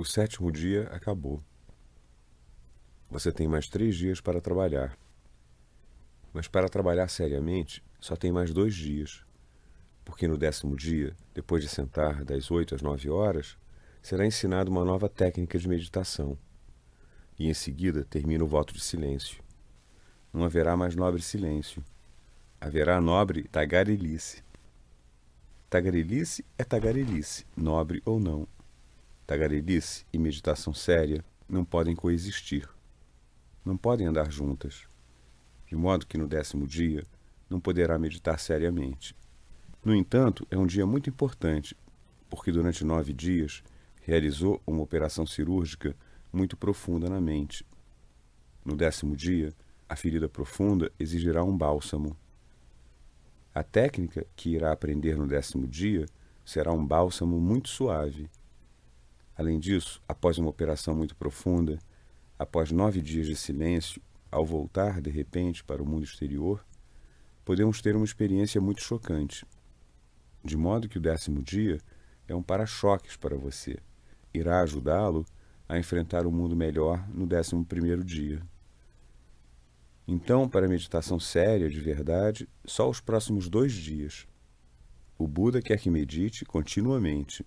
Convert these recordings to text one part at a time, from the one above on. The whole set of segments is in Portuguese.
O 7º dia acabou. Você tem mais 3 dias para trabalhar. Mas para trabalhar seriamente, só tem mais 2 dias. Porque no 10º dia, depois de sentar das 8 às 9 horas, será ensinada uma nova técnica de meditação. E em seguida termina o voto de silêncio. Não haverá mais nobre silêncio. Haverá nobre tagarelice. Tagarelice é tagarelice, nobre ou não. Tagarelice e meditação séria não podem coexistir. Não podem andar juntas. De modo que no 10º dia não poderá meditar seriamente. No entanto, é um dia muito importante, porque durante 9 dias realizou uma operação cirúrgica muito profunda na mente. No 10º dia, a ferida profunda exigirá um bálsamo. A técnica que irá aprender no 10º dia será um bálsamo muito suave. Além disso, após uma operação muito profunda, após 9 dias de silêncio, ao voltar de repente para o mundo exterior, podemos ter uma experiência muito chocante. De modo que o 10º dia é um para-choques para você. Irá ajudá-lo a enfrentar o mundo melhor no 11º dia. Então, para a meditação séria, de verdade, só os próximos 2 dias. O Buda quer que medite continuamente.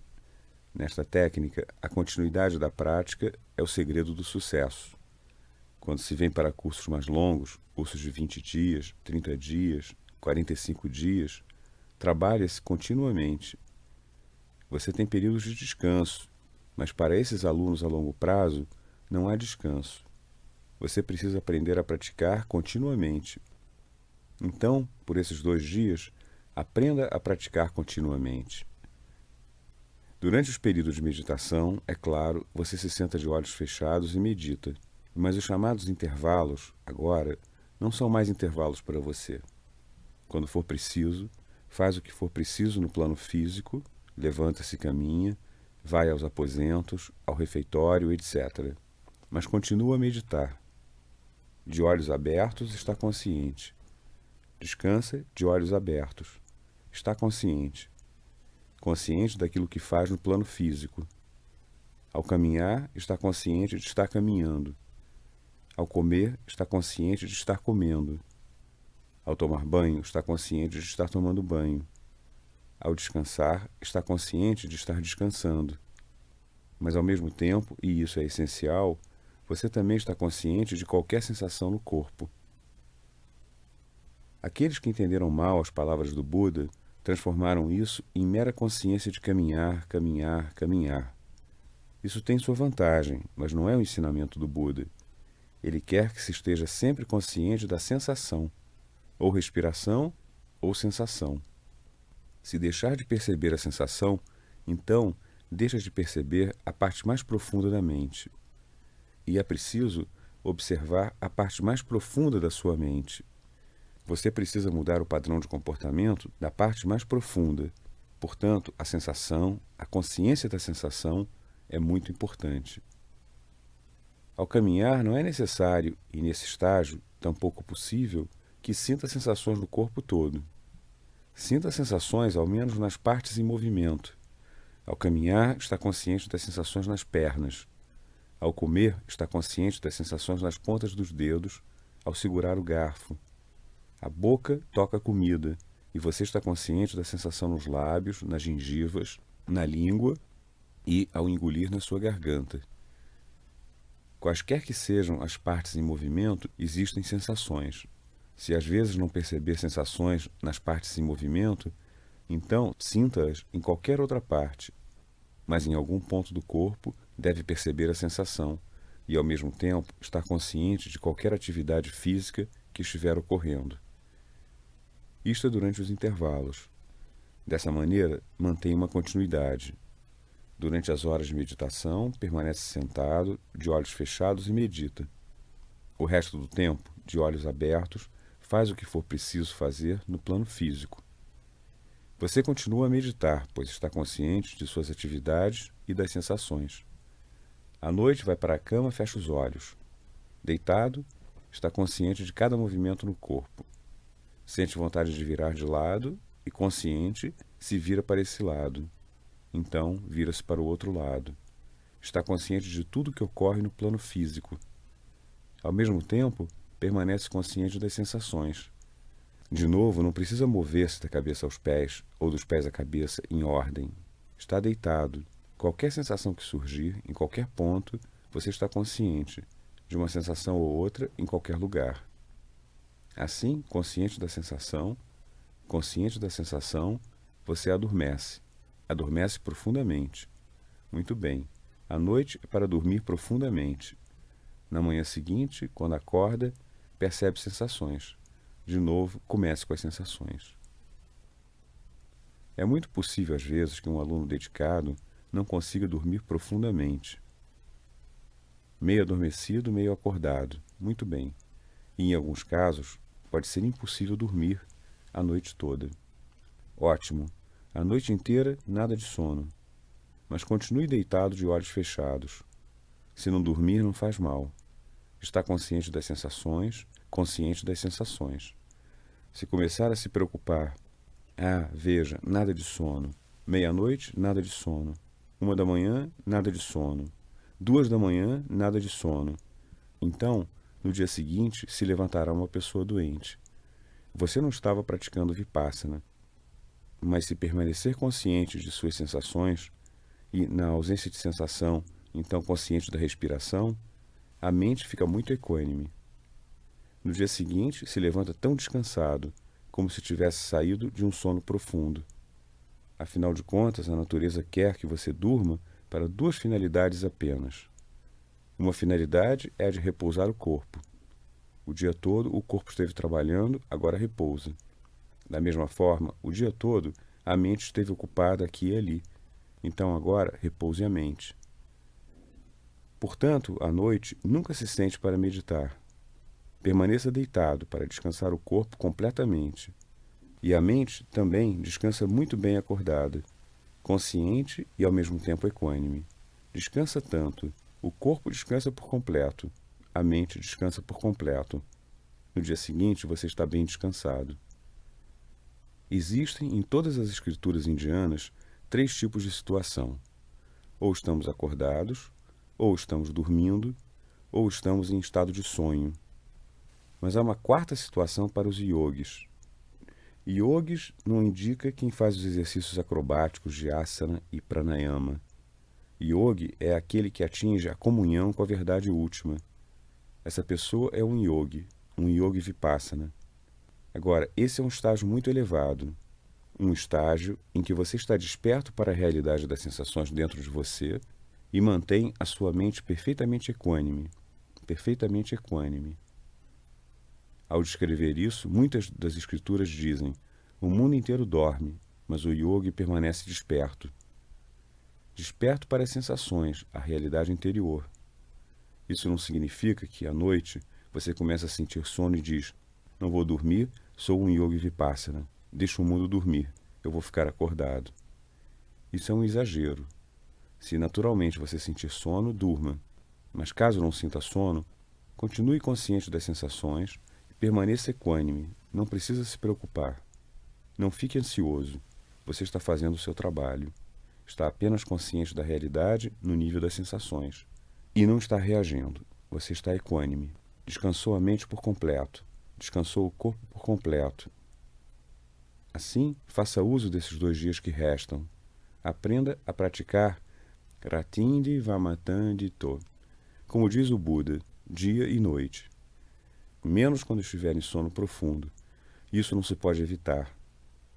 Nesta técnica, a continuidade da prática é o segredo do sucesso. Quando se vem para cursos mais longos, cursos de 20 dias, 30 dias, 45 dias, trabalha-se continuamente. Você tem períodos de descanso, mas para esses alunos a longo prazo, não há descanso. Você precisa aprender a praticar continuamente. Então, por esses 2 dias, aprenda a praticar continuamente. Durante os períodos de meditação, é claro, você se senta de olhos fechados e medita. Mas os chamados intervalos, agora, não são mais intervalos para você. Quando for preciso, faz o que for preciso no plano físico, levanta-se e caminha, vai aos aposentos, ao refeitório, etc. Mas continua a meditar. De olhos abertos, está consciente. Descansa de olhos abertos. Está consciente. Consciente daquilo que faz no plano físico. Ao caminhar, está consciente de estar caminhando. Ao comer, está consciente de estar comendo. Ao tomar banho, está consciente de estar tomando banho. Ao descansar, está consciente de estar descansando. Mas ao mesmo tempo, e isso é essencial, você também está consciente de qualquer sensação no corpo. Aqueles que entenderam mal as palavras do Buda transformaram isso em mera consciência de caminhar, caminhar, caminhar. Isso tem sua vantagem, mas não é o ensinamento do Buda. Ele quer que se esteja sempre consciente da sensação, ou respiração, ou sensação. Se deixar de perceber a sensação, então deixa de perceber a parte mais profunda da mente. E é preciso observar a parte mais profunda da sua mente. Você precisa mudar o padrão de comportamento da parte mais profunda. Portanto, a sensação, a consciência da sensação, é muito importante. Ao caminhar, não é necessário, e nesse estágio, tampouco possível, que sinta sensações no corpo todo. Sinta sensações, ao menos, nas partes em movimento. Ao caminhar, está consciente das sensações nas pernas. Ao comer, está consciente das sensações nas pontas dos dedos, ao segurar o garfo. A boca toca a comida, e você está consciente da sensação nos lábios, nas gengivas, na língua e ao engolir na sua garganta. Quaisquer que sejam as partes em movimento, existem sensações. Se às vezes não perceber sensações nas partes em movimento, então sinta-as em qualquer outra parte, mas em algum ponto do corpo deve perceber a sensação e, ao mesmo tempo, estar consciente de qualquer atividade física que estiver ocorrendo. Isto é durante os intervalos. Dessa maneira, mantém uma continuidade. Durante as horas de meditação, permanece sentado, de olhos fechados e medita. O resto do tempo, de olhos abertos, faz o que for preciso fazer no plano físico. Você continua a meditar, pois está consciente de suas atividades e das sensações. À noite, vai para a cama e fecha os olhos. Deitado, está consciente de cada movimento no corpo. Sente vontade de virar de lado e, consciente, se vira para esse lado. Então, vira-se para o outro lado. Está consciente de tudo que ocorre no plano físico. Ao mesmo tempo, permanece consciente das sensações. De novo, não precisa mover-se da cabeça aos pés ou dos pés à cabeça em ordem. Está deitado. Qualquer sensação que surgir, em qualquer ponto, você está consciente de uma sensação ou outra em qualquer lugar. Assim, consciente da sensação, você adormece. Adormece profundamente. Muito bem. A noite é para dormir profundamente. Na manhã seguinte, quando acorda, percebe sensações. De novo, comece com as sensações. É muito possível, às vezes, que um aluno dedicado não consiga dormir profundamente. Meio adormecido, meio acordado. Muito bem. E, em alguns casos, pode ser impossível dormir a noite toda. Ótimo. A noite inteira, nada de sono. Mas continue deitado de olhos fechados. Se não dormir, não faz mal. Está consciente das sensações, consciente das sensações. Se começar a se preocupar, veja, nada de sono. Meia-noite, nada de sono. 1 da manhã, nada de sono. 2 da manhã, nada de sono. Então, no dia seguinte, se levantará uma pessoa doente. Você não estava praticando Vipassana. Mas se permanecer consciente de suas sensações, e na ausência de sensação, então consciente da respiração, a mente fica muito equânime. No dia seguinte, se levanta tão descansado, como se tivesse saído de um sono profundo. Afinal de contas, a natureza quer que você durma para 2 finalidades apenas. Uma finalidade é a de repousar o corpo. O dia todo o corpo esteve trabalhando, agora repousa. Da mesma forma, o dia todo a mente esteve ocupada aqui e ali. Então agora repouse a mente. Portanto, à noite, nunca se sente para meditar. Permaneça deitado para descansar o corpo completamente. E a mente também descansa muito bem acordada, consciente e ao mesmo tempo equânime. Descansa tanto. O corpo descansa por completo. A mente descansa por completo. No dia seguinte, você está bem descansado. Existem em todas as escrituras indianas 3 tipos de situação. Ou estamos acordados, ou estamos dormindo, ou estamos em estado de sonho. Mas há uma 4ª situação para os yogis. Yogis não indica quem faz os exercícios acrobáticos de asana e pranayama. Yogi é aquele que atinge a comunhão com a verdade última. Essa pessoa é um yogi vipassana. Agora, esse é um estágio muito elevado, um estágio em que você está desperto para a realidade das sensações dentro de você e mantém a sua mente perfeitamente equânime. Perfeitamente equânime. Ao descrever isso, muitas das escrituras dizem: o mundo inteiro dorme, mas o yogi permanece desperto. Desperto para as sensações, a realidade interior. Isso não significa que, à noite, você começa a sentir sono e diz: não vou dormir, sou um yogi vipassana. Deixa o mundo dormir, eu vou ficar acordado. Isso é um exagero. Se naturalmente você sentir sono, durma. Mas caso não sinta sono, continue consciente das sensações e permaneça equânime. Não precisa se preocupar. Não fique ansioso. Você está fazendo o seu trabalho. Está apenas consciente da realidade no nível das sensações. E não está reagindo. Você está equânime. Descansou a mente por completo. Descansou o corpo por completo. Assim, faça uso desses 2 dias que restam. Aprenda a praticar Ratindi Vamatandi To, como diz o Buda, dia e noite. Menos quando estiver em sono profundo. Isso não se pode evitar.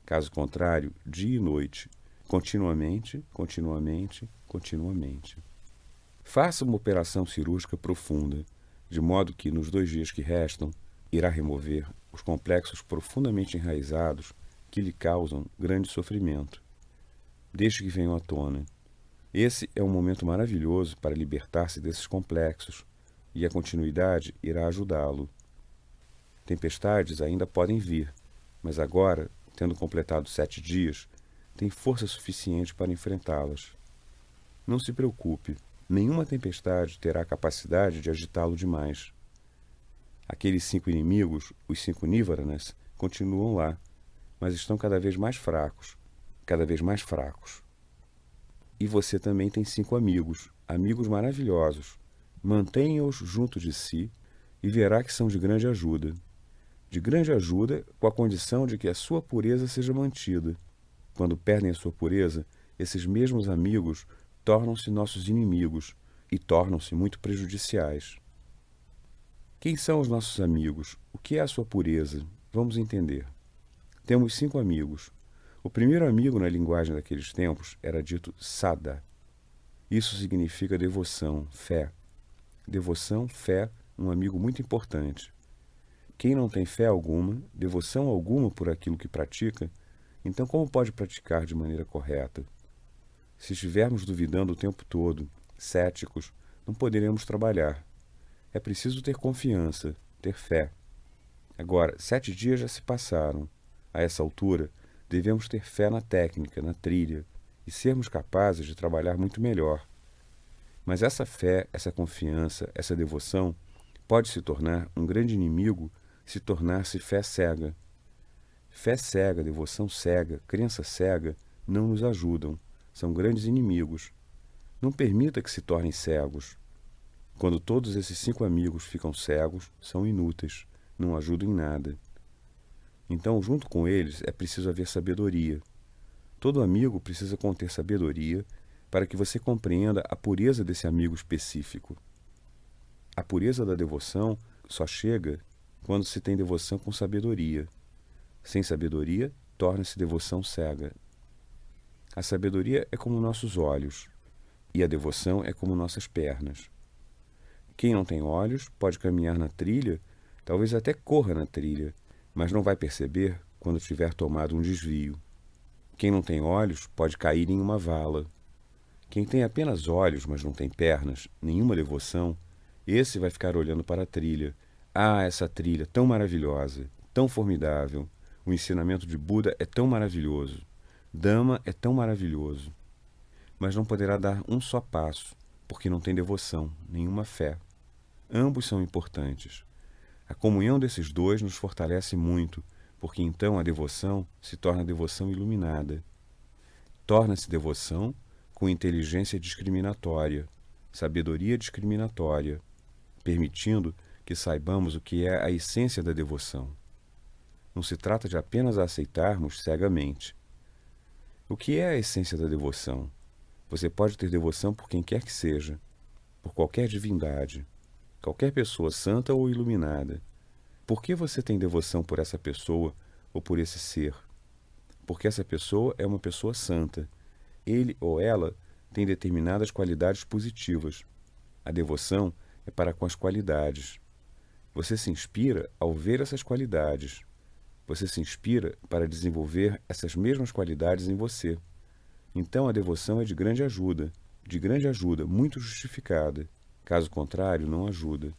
Caso contrário, dia e noite, continuamente, continuamente, continuamente. Faça uma operação cirúrgica profunda, de modo que, nos 2 dias que restam, irá remover os complexos profundamente enraizados que lhe causam grande sofrimento. Deixe que venham à tona. Esse é um momento maravilhoso para libertar-se desses complexos, e a continuidade irá ajudá-lo. Tempestades ainda podem vir, mas agora, tendo completado 7 dias, tem força suficiente para enfrentá-las. Não se preocupe, nenhuma tempestade terá a capacidade de agitá-lo demais. Aqueles 5 inimigos, os 5 Nivaranas, continuam lá, mas estão cada vez mais fracos, cada vez mais fracos. E você também tem 5 amigos, amigos maravilhosos. Mantenha-os junto de si e verá que são de grande ajuda. De grande ajuda, com a condição de que a sua pureza seja mantida. Quando perdem a sua pureza, esses mesmos amigos tornam-se nossos inimigos e tornam-se muito prejudiciais. Quem são os nossos amigos? O que é a sua pureza? Vamos entender. Temos 5 amigos. O primeiro amigo, na linguagem daqueles tempos, era dito sada. Isso significa devoção, fé. Devoção, fé, um amigo muito importante. Quem não tem fé alguma, devoção alguma por aquilo que pratica, então como pode praticar de maneira correta? Se estivermos duvidando o tempo todo, céticos, não poderemos trabalhar. É preciso ter confiança, ter fé. Agora, 7 dias já se passaram. A essa altura, devemos ter fé na técnica, na trilha, e sermos capazes de trabalhar muito melhor. Mas essa fé, essa confiança, essa devoção pode se tornar um grande inimigo se tornar-se fé cega. Fé cega, devoção cega, crença cega não nos ajudam, são grandes inimigos. Não permita que se tornem cegos. Quando todos esses 5 amigos ficam cegos, são inúteis, não ajudam em nada. Então, junto com eles, é preciso haver sabedoria. Todo amigo precisa conter sabedoria para que você compreenda a pureza desse amigo específico. A pureza da devoção só chega quando se tem devoção com sabedoria. Sem sabedoria, torna-se devoção cega. A sabedoria é como nossos olhos, e a devoção é como nossas pernas. Quem não tem olhos pode caminhar na trilha, talvez até corra na trilha, mas não vai perceber quando tiver tomado um desvio. Quem não tem olhos pode cair em uma vala. Quem tem apenas olhos, mas não tem pernas, nenhuma devoção, esse vai ficar olhando para a trilha. Ah, essa trilha tão maravilhosa, tão formidável. O ensinamento de Buda é tão maravilhoso. Dhamma é tão maravilhoso. Mas não poderá dar um só passo, porque não tem devoção, nenhuma fé. Ambos são importantes. A comunhão desses dois nos fortalece muito, porque então a devoção se torna devoção iluminada. Torna-se devoção com inteligência discriminatória, sabedoria discriminatória, permitindo que saibamos o que é a essência da devoção. Não se trata de apenas a aceitarmos cegamente. O que é a essência da devoção? Você pode ter devoção por quem quer que seja, por qualquer divindade, qualquer pessoa santa ou iluminada. Por que você tem devoção por essa pessoa ou por esse ser? Porque essa pessoa é uma pessoa santa. Ele ou ela tem determinadas qualidades positivas. A devoção é para com as qualidades. Você se inspira ao ver essas qualidades. Você se inspira para desenvolver essas mesmas qualidades em você. Então a devoção é de grande ajuda, muito justificada. Caso contrário, não ajuda.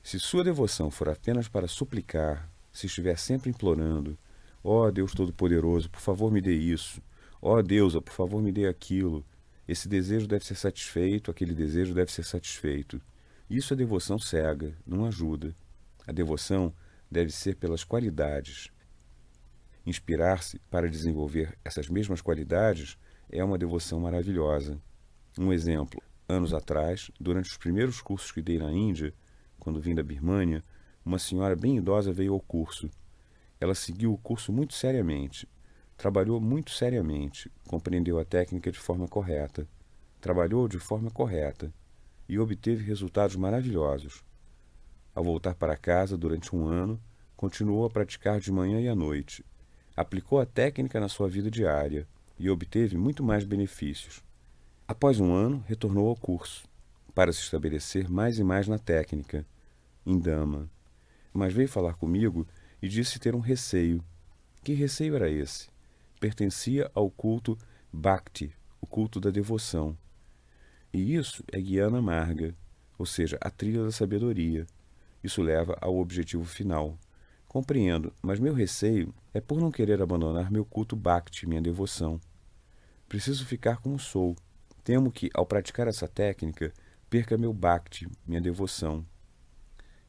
Se sua devoção for apenas para suplicar, se estiver sempre implorando, ó Deus Todo-Poderoso, por favor me dê isso, ó Deusa, por favor me dê aquilo, esse desejo deve ser satisfeito, aquele desejo deve ser satisfeito. Isso é devoção cega, não ajuda. A devoção deve ser pelas qualidades. Inspirar-se para desenvolver essas mesmas qualidades é uma devoção maravilhosa. Um exemplo, anos atrás, durante os primeiros cursos que dei na Índia, quando vim da Birmânia, uma senhora bem idosa veio ao curso. Ela seguiu o curso muito seriamente, trabalhou muito seriamente, compreendeu a técnica de forma correta, trabalhou de forma correta e obteve resultados maravilhosos. Ao voltar para casa durante um ano, continuou a praticar de manhã e à noite. Aplicou a técnica na sua vida diária e obteve muito mais benefícios. Após um ano, retornou ao curso, para se estabelecer mais e mais na técnica, em Dhamma. Mas veio falar comigo e disse ter um receio. Que receio era esse? Pertencia ao culto Bhakti, o culto da devoção. E isso é Jnana Marga, ou seja, a trilha da sabedoria. Isso leva ao objetivo final. Compreendo, mas meu receio é por não querer abandonar meu culto Bhakti, minha devoção. Preciso ficar como sou. Temo que, ao praticar essa técnica, perca meu Bhakti, minha devoção.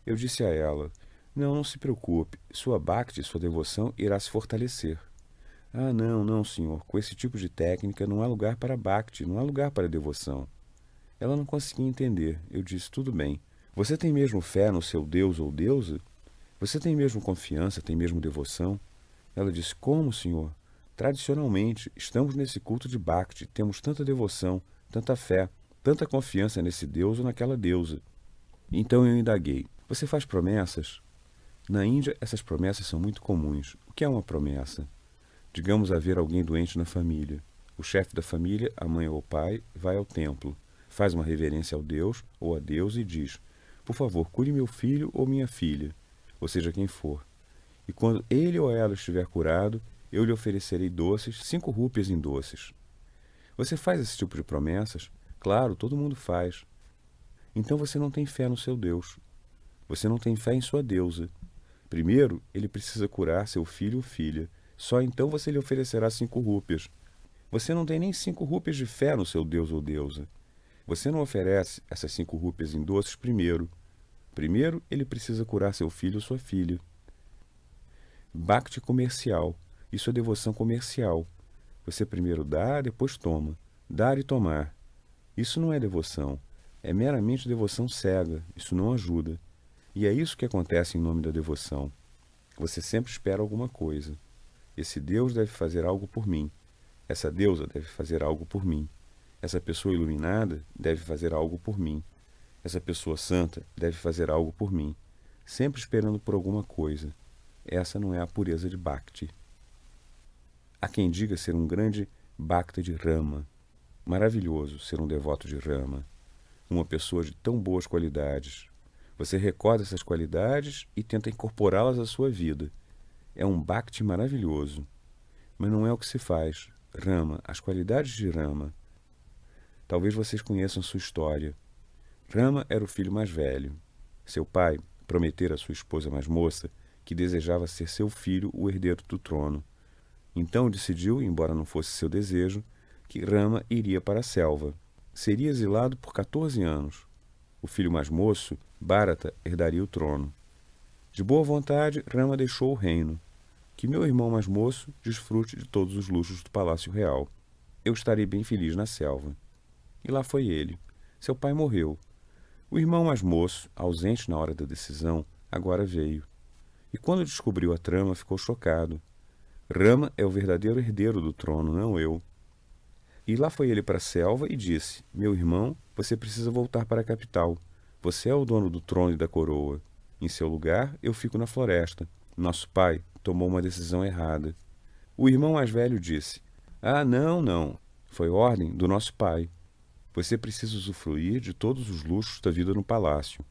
Eu disse a ela, não se preocupe, sua Bhakti, sua devoção, irá se fortalecer. Ah, não, senhor, com esse tipo de técnica não há lugar para Bhakti, não há lugar para devoção. Ela não conseguia entender. Eu disse: tudo bem. Você tem mesmo fé no seu Deus ou deusa? Você tem mesmo confiança, tem mesmo devoção? Ela disse: como, senhor? Tradicionalmente, estamos nesse culto de Bhakti, temos tanta devoção, tanta fé, tanta confiança nesse Deus ou naquela deusa. Então eu indaguei: você faz promessas? Na Índia, essas promessas são muito comuns. O que é uma promessa? Digamos haver alguém doente na família. O chefe da família, a mãe ou o pai, vai ao templo, faz uma reverência ao Deus ou a Deus e diz: por favor, cure meu filho ou minha filha, ou seja, quem for. E quando ele ou ela estiver curado, eu lhe oferecerei doces, 5 rúpias em doces. Você faz esse tipo de promessas? Claro, todo mundo faz. Então você não tem fé no seu Deus. Você não tem fé em sua deusa. Primeiro, ele precisa curar seu filho ou filha. Só então você lhe oferecerá 5 rúpias. Você não tem nem 5 rúpias de fé no seu Deus ou deusa. Você não oferece essas 5 rúpias em doces primeiro. Primeiro, ele precisa curar seu filho ou sua filha. Bhakti comercial. Isso é devoção comercial. Você primeiro dá, depois toma. Dar e tomar. Isso não é devoção. É meramente devoção cega. Isso não ajuda. E é isso que acontece em nome da devoção. Você sempre espera alguma coisa. Esse Deus deve fazer algo por mim. Essa deusa deve fazer algo por mim. Essa pessoa iluminada deve fazer algo por mim. Essa pessoa santa deve fazer algo por mim. Sempre esperando por alguma coisa. Essa não é a pureza de Bhakti. Há quem diga ser um grande Bhakta de Rama. Maravilhoso ser um devoto de Rama. Uma pessoa de tão boas qualidades. Você recorda essas qualidades e tenta incorporá-las à sua vida. É um Bhakti maravilhoso. Mas não é o que se faz. Rama, as qualidades de Rama. Talvez vocês conheçam sua história. Rama era o filho mais velho. Seu pai prometera à sua esposa mais moça que desejava ser seu filho o herdeiro do trono. Então decidiu, embora não fosse seu desejo, que Rama iria para a selva. Seria exilado por 14 anos. O filho mais moço, Bharata, herdaria o trono. De boa vontade, Rama deixou o reino. Que meu irmão mais moço desfrute de todos os luxos do palácio real. Eu estarei bem feliz na selva. E lá foi ele. Seu pai morreu. O irmão mais moço, ausente na hora da decisão, agora veio. E quando descobriu a trama, ficou chocado. Rama é o verdadeiro herdeiro do trono, não eu. E lá foi ele para a selva e disse: meu irmão, você precisa voltar para a capital. Você é o dono do trono e da coroa. Em seu lugar, eu fico na floresta. Nosso pai tomou uma decisão errada. O irmão mais velho disse: ah, não, não. Foi ordem do nosso pai. Você precisa usufruir de todos os luxos da vida no palácio.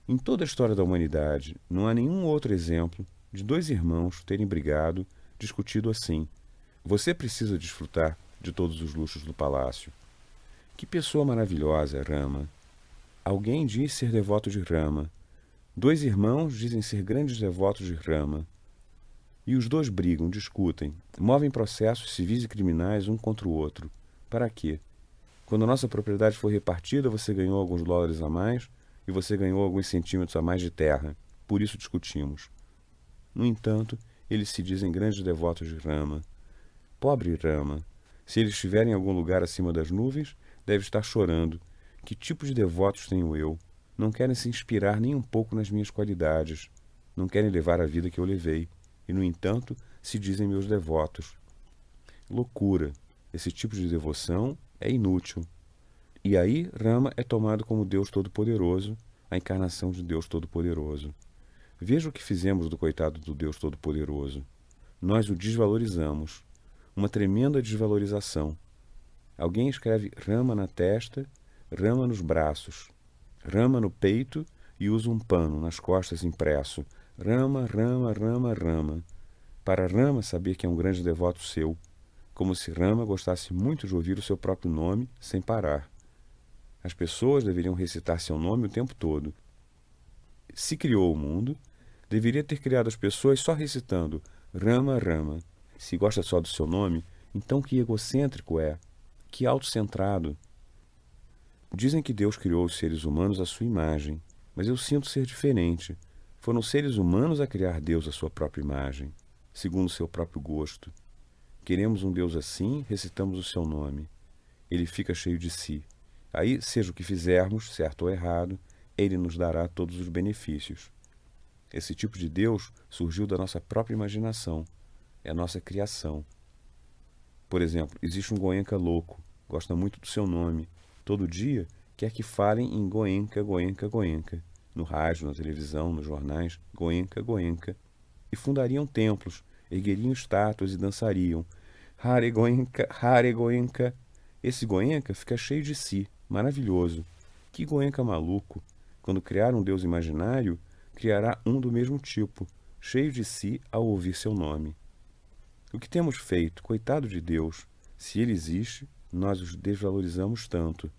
Em toda a história da humanidade, não há nenhum outro exemplo de 2 irmãos terem brigado, discutido assim. Você precisa desfrutar de todos os luxos do palácio. Que pessoa maravilhosa é Rama. Alguém diz ser devoto de Rama. 2 irmãos dizem ser grandes devotos de Rama. E os 2 brigam, discutem, movem processos civis e criminais um contra o outro. Para quê? Quando a nossa propriedade foi repartida, você ganhou alguns dólares a mais e você ganhou alguns centímetros a mais de terra. Por isso discutimos. No entanto, eles se dizem grandes devotos de Rama. Pobre Rama. Se ele estiver em algum lugar acima das nuvens, deve estar chorando. Que tipo de devotos tenho eu? Não querem se inspirar nem um pouco nas minhas qualidades. Não querem levar a vida que eu levei. E, no entanto, se dizem meus devotos. Loucura. Esse tipo de devoção é inútil. E aí, Rama é tomado como Deus Todo-Poderoso, a encarnação de Deus Todo-Poderoso. Veja o que fizemos do coitado do Deus Todo-Poderoso. Nós o desvalorizamos. Uma tremenda desvalorização. Alguém escreve Rama na testa, Rama nos braços, Rama no peito e usa um pano nas costas impresso. Rama, Rama, Rama, Rama. Para Rama saber que é um grande devoto seu, como se Rama gostasse muito de ouvir o seu próprio nome sem parar. As pessoas deveriam recitar seu nome o tempo todo. Se criou o mundo, deveria ter criado as pessoas só recitando Rama, Rama. Se gosta só do seu nome, então que egocêntrico é, que autocentrado. Dizem que Deus criou os seres humanos à sua imagem, mas eu sinto ser diferente. Foram seres humanos a criar Deus à sua própria imagem, segundo seu próprio gosto. Queremos um Deus assim, recitamos o seu nome. Ele fica cheio de si. Aí, seja o que fizermos, certo ou errado, ele nos dará todos os benefícios. Esse tipo de Deus surgiu da nossa própria imaginação, é a nossa criação. Por exemplo, existe um Goenka louco, gosta muito do seu nome. Todo dia quer que falem em Goenka, Goenka, Goenka. No rádio, na televisão, nos jornais, Goenka, Goenka. E fundariam templos, ergueriam estátuas e dançariam. Hare Goenka, Hare Goenka. Esse Goenka fica cheio de si, maravilhoso. Que Goenka maluco! Quando criar um Deus imaginário, criará um do mesmo tipo, cheio de si ao ouvir seu nome. O que temos feito, coitado de Deus, se ele existe, nós os desvalorizamos tanto.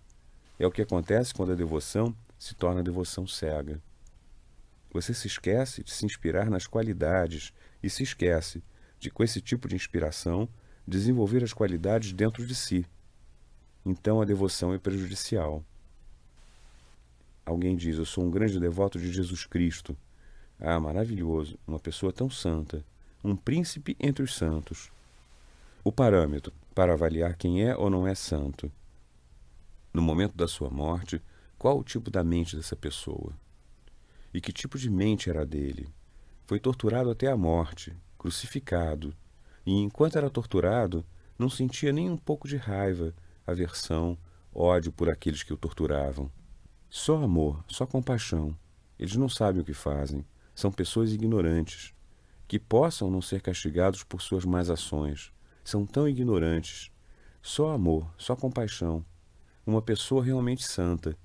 É o que acontece quando a devoção se torna devoção cega. Você se esquece de se inspirar nas qualidades e se esquece de, com esse tipo de inspiração, desenvolver as qualidades dentro de si. Então a devoção é prejudicial. Alguém diz, eu sou um grande devoto de Jesus Cristo. Ah, maravilhoso, uma pessoa tão santa, um príncipe entre os santos. O parâmetro para avaliar quem é ou não é santo. No momento da sua morte, qual o tipo da mente dessa pessoa? E que tipo de mente era dele? Foi torturado até a morte, crucificado, e enquanto era torturado, não sentia nem um pouco de raiva, aversão, ódio por aqueles que o torturavam. Só amor, só compaixão. Eles não sabem o que fazem. São pessoas ignorantes. Que possam não ser castigados por suas más ações. São tão ignorantes. Só amor, só compaixão. Uma pessoa realmente santa.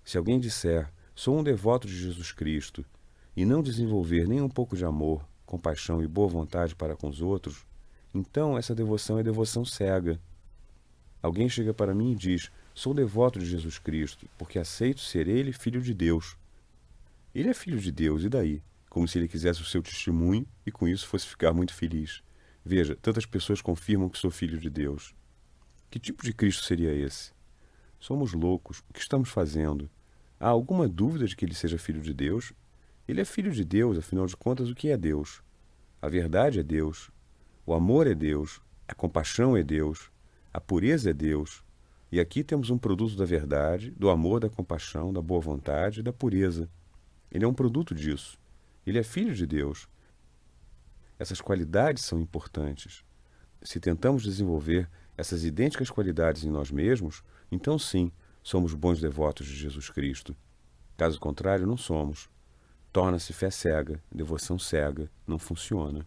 Se alguém disser, sou um devoto de Jesus Cristo, e não desenvolver nem um pouco de amor, compaixão e boa vontade para com os outros, então essa devoção é devoção cega. Alguém chega para mim e diz, sou devoto de Jesus Cristo, porque aceito ser ele filho de Deus. Ele é filho de Deus, e daí? Como se ele quisesse o seu testemunho e com isso fosse ficar muito feliz. Veja, tantas pessoas confirmam que sou filho de Deus. Que tipo de Cristo seria esse? Somos loucos. O que estamos fazendo? Há alguma dúvida de que ele seja filho de Deus? Ele é filho de Deus, afinal de contas, o que é Deus? A verdade é Deus. O amor é Deus. A compaixão é Deus. A pureza é Deus. E aqui temos um produto da verdade, do amor, da compaixão, da boa vontade e da pureza. Ele é um produto disso. Ele é filho de Deus. Essas qualidades são importantes. Se tentamos desenvolver essas idênticas qualidades em nós mesmos, então sim, somos bons devotos de Jesus Cristo. Caso contrário, não somos. Torna-se fé cega, devoção cega, não funciona.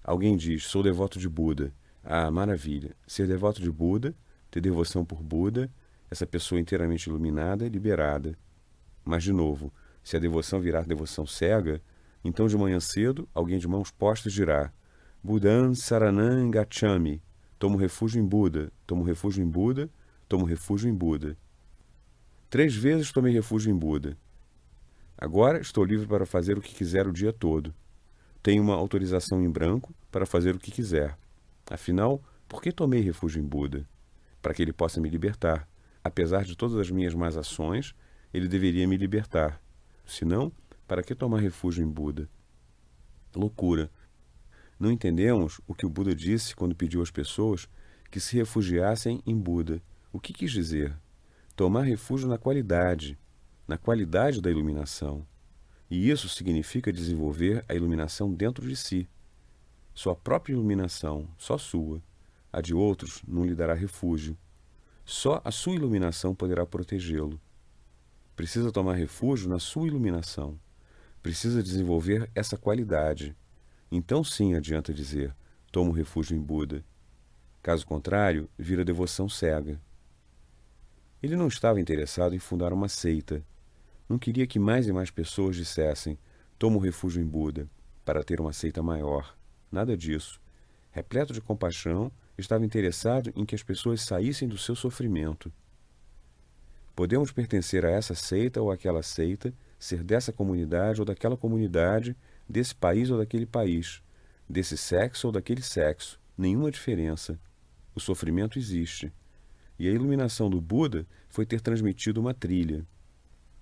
Alguém diz, sou devoto de Buda. Ah, maravilha. Ser devoto de Buda, ter devoção por Buda, essa pessoa inteiramente iluminada e liberada. Mas, de novo, se a devoção virar devoção cega, então de manhã cedo, alguém de mãos postas dirá, Buddham Saranam Gacchami, tomo refúgio em Buda, tomo refúgio em Buda, tomo refúgio em Buda. 3 vezes tomei refúgio em Buda. Agora estou livre para fazer o que quiser o dia todo. Tenho uma autorização em branco para fazer o que quiser. Afinal, por que tomei refúgio em Buda? Para que ele possa me libertar. Apesar de todas as minhas más ações, ele deveria me libertar. Senão, para que tomar refúgio em Buda? Loucura. Não entendemos o que o Buda disse quando pediu às pessoas que se refugiassem em Buda. O que quis dizer? Tomar refúgio na qualidade da iluminação. E isso significa desenvolver a iluminação dentro de si. Sua própria iluminação, só sua. A de outros não lhe dará refúgio. Só a sua iluminação poderá protegê-lo. Precisa tomar refúgio na sua iluminação. Precisa desenvolver essa qualidade. Então sim adianta dizer, tomo refúgio em Buda. Caso contrário, vira devoção cega. Ele não estava interessado em fundar uma seita. Não queria que mais e mais pessoas dissessem, tomo refúgio em Buda, para ter uma seita maior. Nada disso. Repleto de compaixão, estava interessado em que as pessoas saíssem do seu sofrimento. Podemos pertencer a essa seita ou àquela seita, ser dessa comunidade ou daquela comunidade, desse país ou daquele país, desse sexo ou daquele sexo, nenhuma diferença. O sofrimento existe. E a iluminação do Buda foi ter transmitido uma trilha.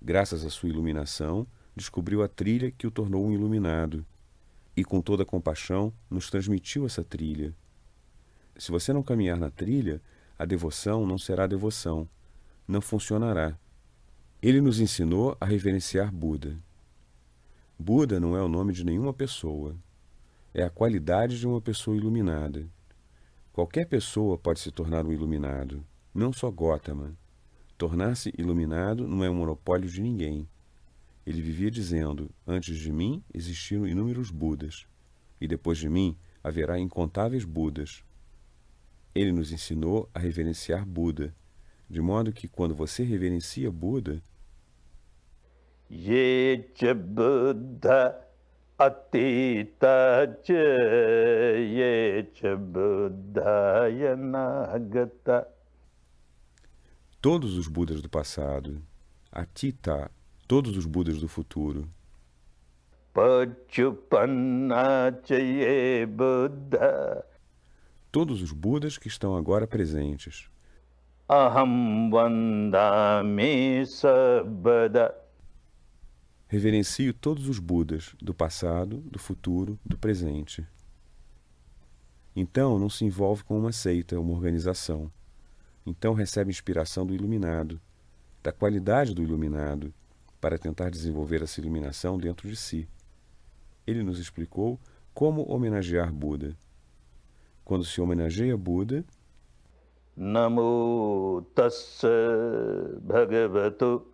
Graças à sua iluminação, descobriu a trilha que o tornou um iluminado. E com toda a compaixão, nos transmitiu essa trilha. Se você não caminhar na trilha, a devoção não será devoção. não funcionará. Ele nos ensinou a reverenciar Buda. Buda não é o nome de nenhuma pessoa. É a qualidade de uma pessoa iluminada. Qualquer pessoa pode se tornar um iluminado, não só Gautama. Tornar-se iluminado não é um monopólio de ninguém. Ele vivia dizendo: antes de mim existiram inúmeros Budas, e depois de mim haverá incontáveis Budas. Ele nos ensinou a reverenciar Buda, de modo que quando você reverencia Buda, Ye cha Buddha atita cha ye cha Buddha yanagata. todos os Budas do passado, Atita, todos os Budas do futuro, Pachupanna cha ye Buddha todos os Budas que estão agora presentes, aham vandami sabada. reverencio todos os Budas do passado, do futuro, do presente. Então não se envolve com uma seita, uma organização. Então recebe inspiração do iluminado, da qualidade do iluminado, para tentar desenvolver essa iluminação dentro de si. Ele nos explicou como homenagear Buda. Quando se homenageia Buda, Namo tassa bhagavato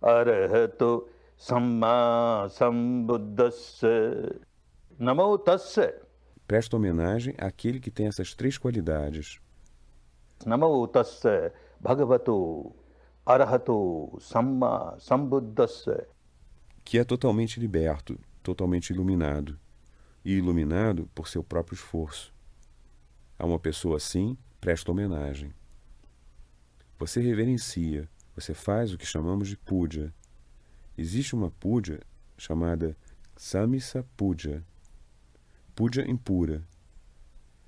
arahato samma sambuddhassa. Namo tassa. presta homenagem àquele que tem essas três qualidades. Namo tassa bhagavato arahato samma sambuddhassa. Que é totalmente liberto, totalmente iluminado, e iluminado por seu próprio esforço. A uma pessoa assim, presta homenagem. Você reverencia, você faz o que chamamos de puja. Existe uma puja chamada Samisa Puja, puja impura.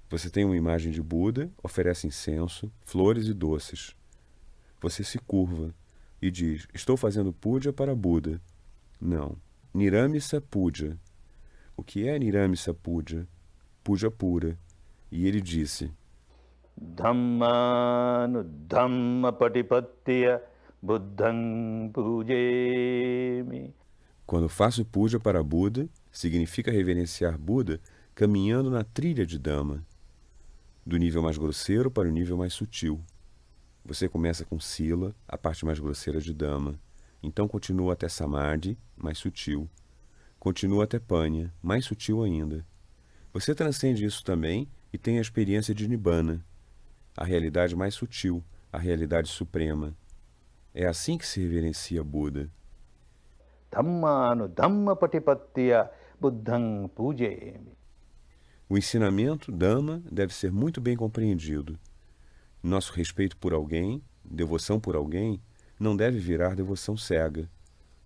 Você tem uma imagem de Buda, oferece incenso, flores e doces. Você se curva e diz: estou fazendo puja para Buda. Não. Niramisa Puja. O que é Niramisa Puja? Puja pura. E ele disse: Dhammanu dhamma patipattiya buddhang pujemi. quando faço puja para Buda, significa reverenciar Buda caminhando na trilha de Dhamma, do nível mais grosseiro para o nível mais sutil. Você começa com Sila, a parte mais grosseira de Dhamma, então continua até Samadhi, mais sutil. Continua até Panya, mais sutil ainda. Você transcende isso também e tem a experiência de Nibbana, a realidade mais sutil, a realidade suprema. É assim que se reverencia Buda. Dhammanu dhamma patipattiya buddhang pujemi. O ensinamento Dhamma deve ser muito bem compreendido. Nosso respeito por alguém, devoção por alguém, não deve virar devoção cega,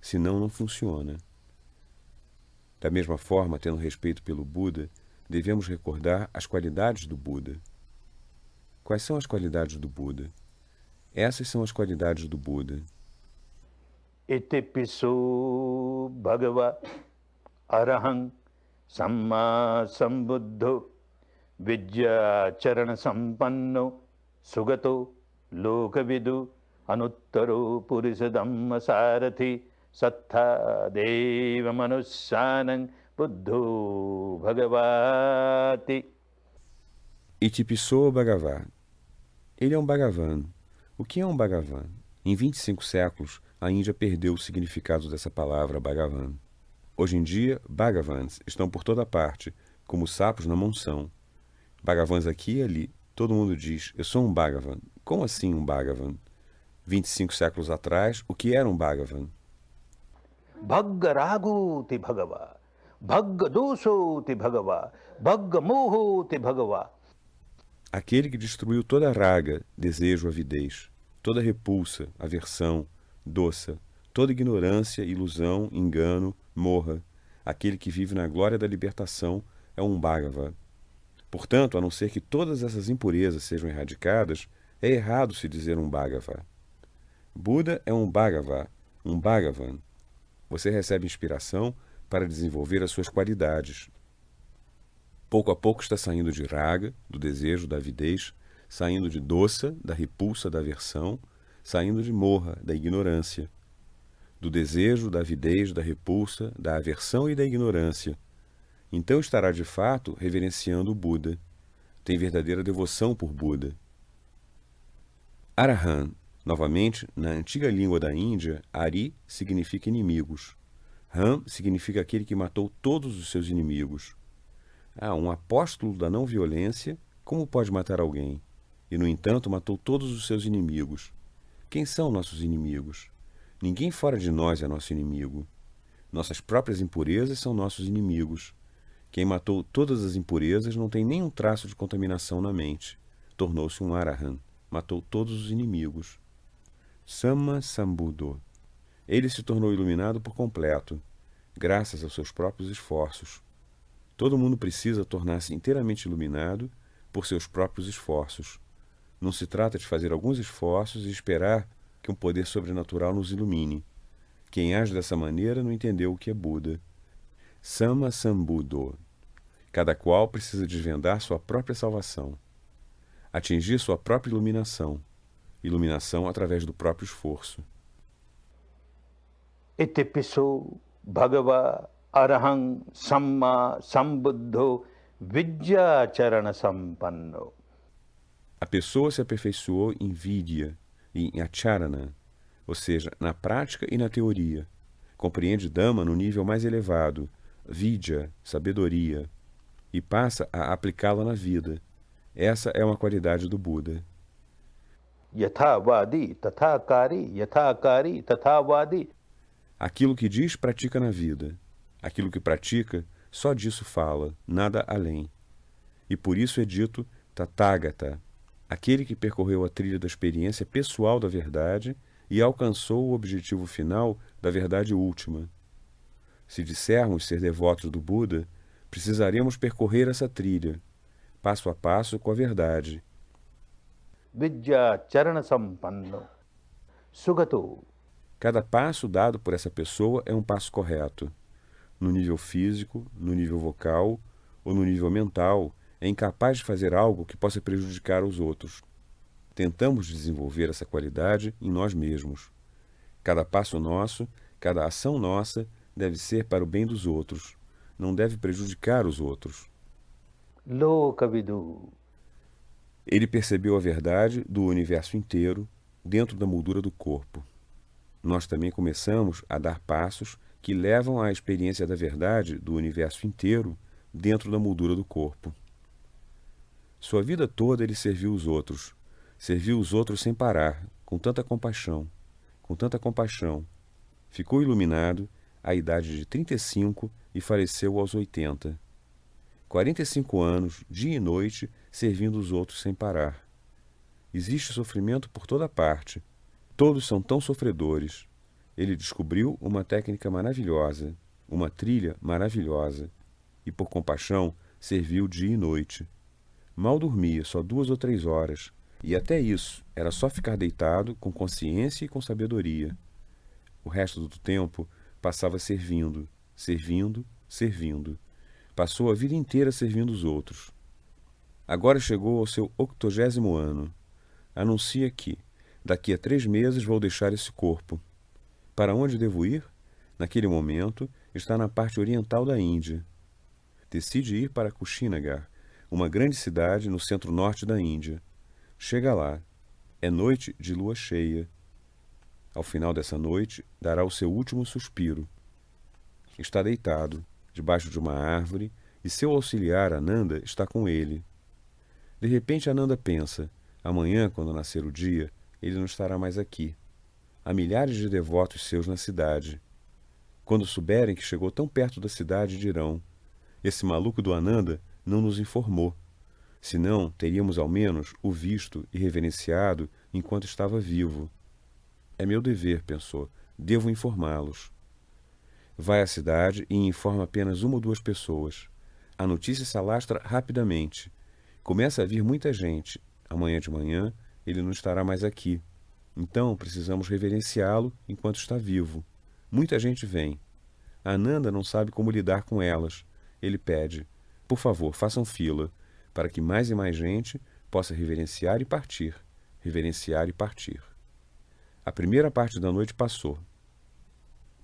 senão não funciona. Da mesma forma, tendo respeito pelo Buda, devemos recordar as qualidades do Buda. Quais são as qualidades do Buda? Essas são as qualidades do Buda. Iti piso bhagava arahang samma sambuddho vidya charana sampanno sugato lokavidu anuttaro purisa dhamma sarathi sattha deva manussanang buddho bhagavati. Itipiso Bhagava. Ele é um Bhagavan. O que é um Bhagavan? Em 25 séculos, a Índia perdeu o significado dessa palavra Bhagavan. Hoje em dia, Bhagavans estão por toda parte, como sapos na monção. Bhagavans aqui e ali. Todo mundo diz: eu sou um Bhagavan. Como assim um Bhagavan? 25 séculos atrás, o que era um Bhagavan? Bhagga rago te bhagava, bhagga doso te bhagava, bhagga moho te bhagava. Aquele que destruiu toda raga, desejo, avidez, toda repulsa, aversão, doça, toda ignorância, ilusão, engano, morra. Aquele que vive na glória da libertação é um Bhagava. Portanto, a não ser que todas essas impurezas sejam erradicadas, é errado se dizer um Bhagava. Buda é um Bhagava, um Bhagavan. Você recebe inspiração para desenvolver as suas qualidades. Pouco a pouco está saindo de raga, do desejo, da avidez, saindo de doça, da repulsa, da aversão, saindo de Moha, da ignorância, do desejo, da avidez, da repulsa, da aversão e da ignorância. Então estará de fato reverenciando o Buda. Tem verdadeira devoção por Buda. Arahan, novamente, na antiga língua da Índia, Ari significa inimigos. Ram significa aquele que matou todos os seus inimigos. Um apóstolo da não-violência, como pode matar alguém? E, no entanto, matou todos os seus inimigos. Quem são nossos inimigos? Ninguém fora de nós é nosso inimigo. Nossas próprias impurezas são nossos inimigos. Quem matou todas as impurezas não tem nenhum traço de contaminação na mente. Tornou-se um Arahan. Matou todos os inimigos. Samma Sambuddho. Ele se tornou iluminado por completo, graças aos seus próprios esforços. Todo mundo precisa tornar-se inteiramente iluminado por seus próprios esforços. Não se trata de fazer alguns esforços e esperar que um poder sobrenatural nos ilumine. Quem age dessa maneira não entendeu o que é Buda. Samma Sambuddho. Cada qual precisa desvendar sua própria salvação. Atingir sua própria iluminação. Iluminação através do próprio esforço. Itipiso Bhagava Arahang Samma Sambuddho Vidyacharana Sampanno. A pessoa se aperfeiçoou em vidya e em acharana, ou seja, na prática e na teoria. Compreende Dhamma no nível mais elevado, vidya, sabedoria, e passa a aplicá-la na vida. Essa é uma qualidade do Buda. Yathavadi Tathakari Yathakari Tathavadi. Aquilo que diz, pratica na vida. Aquilo que pratica, só disso fala, nada além. E por isso é dito Tathagata, aquele que percorreu a trilha da experiência pessoal da verdade e alcançou o objetivo final da verdade última. Se dissermos ser devotos do Buda, precisaremos percorrer essa trilha, passo a passo com a verdade. Vidyacharana Sampanno. Sugato. Cada passo dado por essa pessoa é um passo correto. No nível físico, no nível vocal ou no nível mental, é incapaz de fazer algo que possa prejudicar os outros. Tentamos desenvolver essa qualidade em nós mesmos. Cada passo nosso, cada ação nossa deve ser para o bem dos outros, não deve prejudicar os outros. Lokavidu. Ele percebeu a verdade do universo inteiro dentro da moldura do corpo. Nós também começamos a dar passos que levam à experiência da verdade do universo inteiro dentro da moldura do corpo. Sua vida toda ele serviu os outros sem parar, com tanta compaixão, Ficou iluminado à idade de 35 e faleceu aos 80. 45 anos, dia e noite, servindo os outros sem parar. Existe sofrimento por toda parte. Todos são tão sofredores. Ele descobriu uma técnica maravilhosa, uma trilha maravilhosa, e por compaixão serviu dia e noite. Mal dormia, só 2 ou 3 horas, e até isso era só ficar deitado com consciência e com sabedoria. O resto do tempo passava servindo. Passou a vida inteira servindo os outros. Agora chegou ao seu 80º ano. Anuncia que, daqui a 3 meses, vou deixar esse corpo. Para onde devo ir? Naquele momento, está na parte oriental da Índia. Decide ir para Kushinagar, uma grande cidade no centro-norte da Índia. Chega lá. É noite de lua cheia. Ao final dessa noite, dará o seu último suspiro. Está deitado, debaixo de uma árvore, e seu auxiliar, Ananda, está com ele. De repente, Ananda pensa: amanhã, quando nascer o dia, ele não estará mais aqui. Há milhares de devotos seus na cidade. Quando souberem que chegou tão perto da cidade, dirão: esse maluco do Ananda não nos informou. Senão, teríamos ao menos o visto e reverenciado enquanto estava vivo. É meu dever, pensou, devo informá-los. Vai à cidade e informa apenas 1 ou 2 pessoas. A notícia se alastra rapidamente. Começa a vir muita gente. Amanhã de manhã, ele não estará mais aqui. Então, precisamos reverenciá-lo enquanto está vivo. Muita gente vem. Ananda não sabe como lidar com elas. Ele pede: por favor, façam fila, para que mais e mais gente possa reverenciar e partir. A primeira parte da noite passou.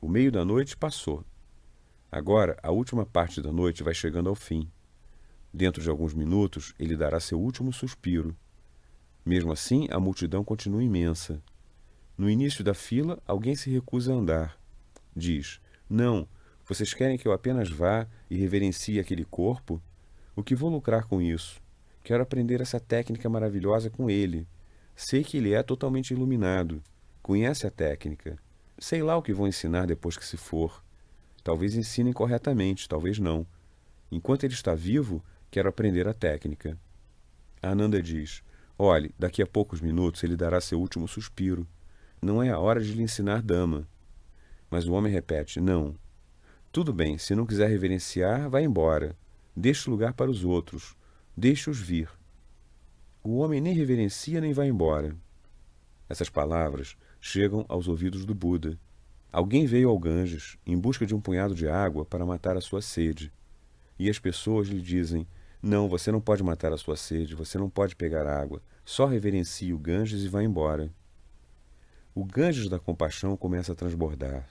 O meio da noite passou. Agora, a última parte da noite vai chegando ao fim. Dentro de alguns minutos, ele dará seu último suspiro. Mesmo assim, a multidão continua imensa. No início da fila, alguém se recusa a andar. Diz: não, vocês querem que eu apenas vá e reverencie aquele corpo? O que vou lucrar com isso? Quero aprender essa técnica maravilhosa com ele. Sei que ele é totalmente iluminado. Conhece a técnica. Sei lá o que vão ensinar depois que se for. Talvez ensinem corretamente, talvez não. Enquanto ele está vivo, quero aprender a técnica. Ananda diz: olhe, daqui a poucos minutos ele dará seu último suspiro. Não é a hora de lhe ensinar Dhamma. Mas o homem repete: não. Tudo bem, se não quiser reverenciar, vá embora. Deixe lugar para os outros. Deixe-os vir. O homem nem reverencia nem vai embora. Essas palavras chegam aos ouvidos do Buda. Alguém veio ao Ganges em busca de um punhado de água para matar a sua sede. E as pessoas lhe dizem: não, você não pode matar a sua sede, você não pode pegar água. Só reverencie o Ganges e vá embora. O Ganges da compaixão começa a transbordar.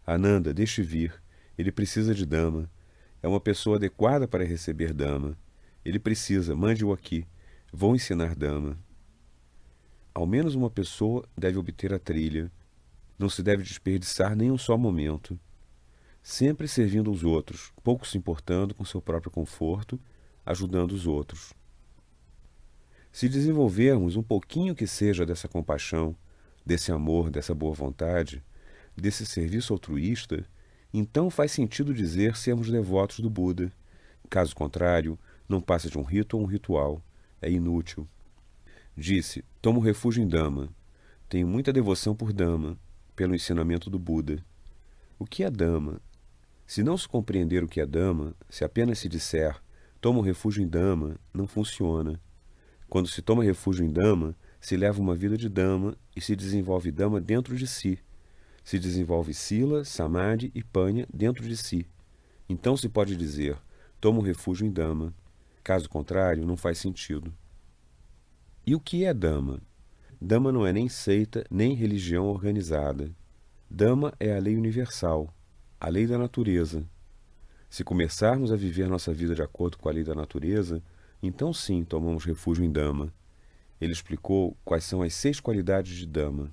Ananda, deixe vir. Ele precisa de Dhamma. É uma pessoa adequada para receber Dhamma. Ele precisa, mande-o aqui. Vou ensinar Dhamma. Ao menos uma pessoa deve obter a trilha. Não se deve desperdiçar nem um só momento. Sempre servindo os outros, pouco se importando com seu próprio conforto, ajudando os outros. Se desenvolvermos um pouquinho que seja dessa compaixão, desse amor, dessa boa vontade, desse serviço altruísta, então faz sentido dizer sermos devotos do Buda. Caso contrário, não passa de um rito ou um ritual. É inútil. Disse: tomo refúgio em Dhamma. Tenho muita devoção por Dhamma, pelo ensinamento do Buda. O que é Dhamma? Se não se compreender o que é Dhamma, se apenas se disser tomo refúgio em Dhamma, não funciona. Quando se toma refúgio em Dhamma, se leva uma vida de Dhamma e se desenvolve Dhamma dentro de si. Se desenvolve Sila, Samadhi e Panha dentro de si. Então se pode dizer, tomo refúgio em Dhamma. Caso contrário, não faz sentido. E o que é Dhamma? Dhamma não é nem seita, nem religião organizada. Dhamma é a lei universal, a lei da natureza. Se começarmos a viver nossa vida de acordo com a lei da natureza, então sim tomamos refúgio em Dhamma. Ele explicou quais são as 6 qualidades de Dhamma.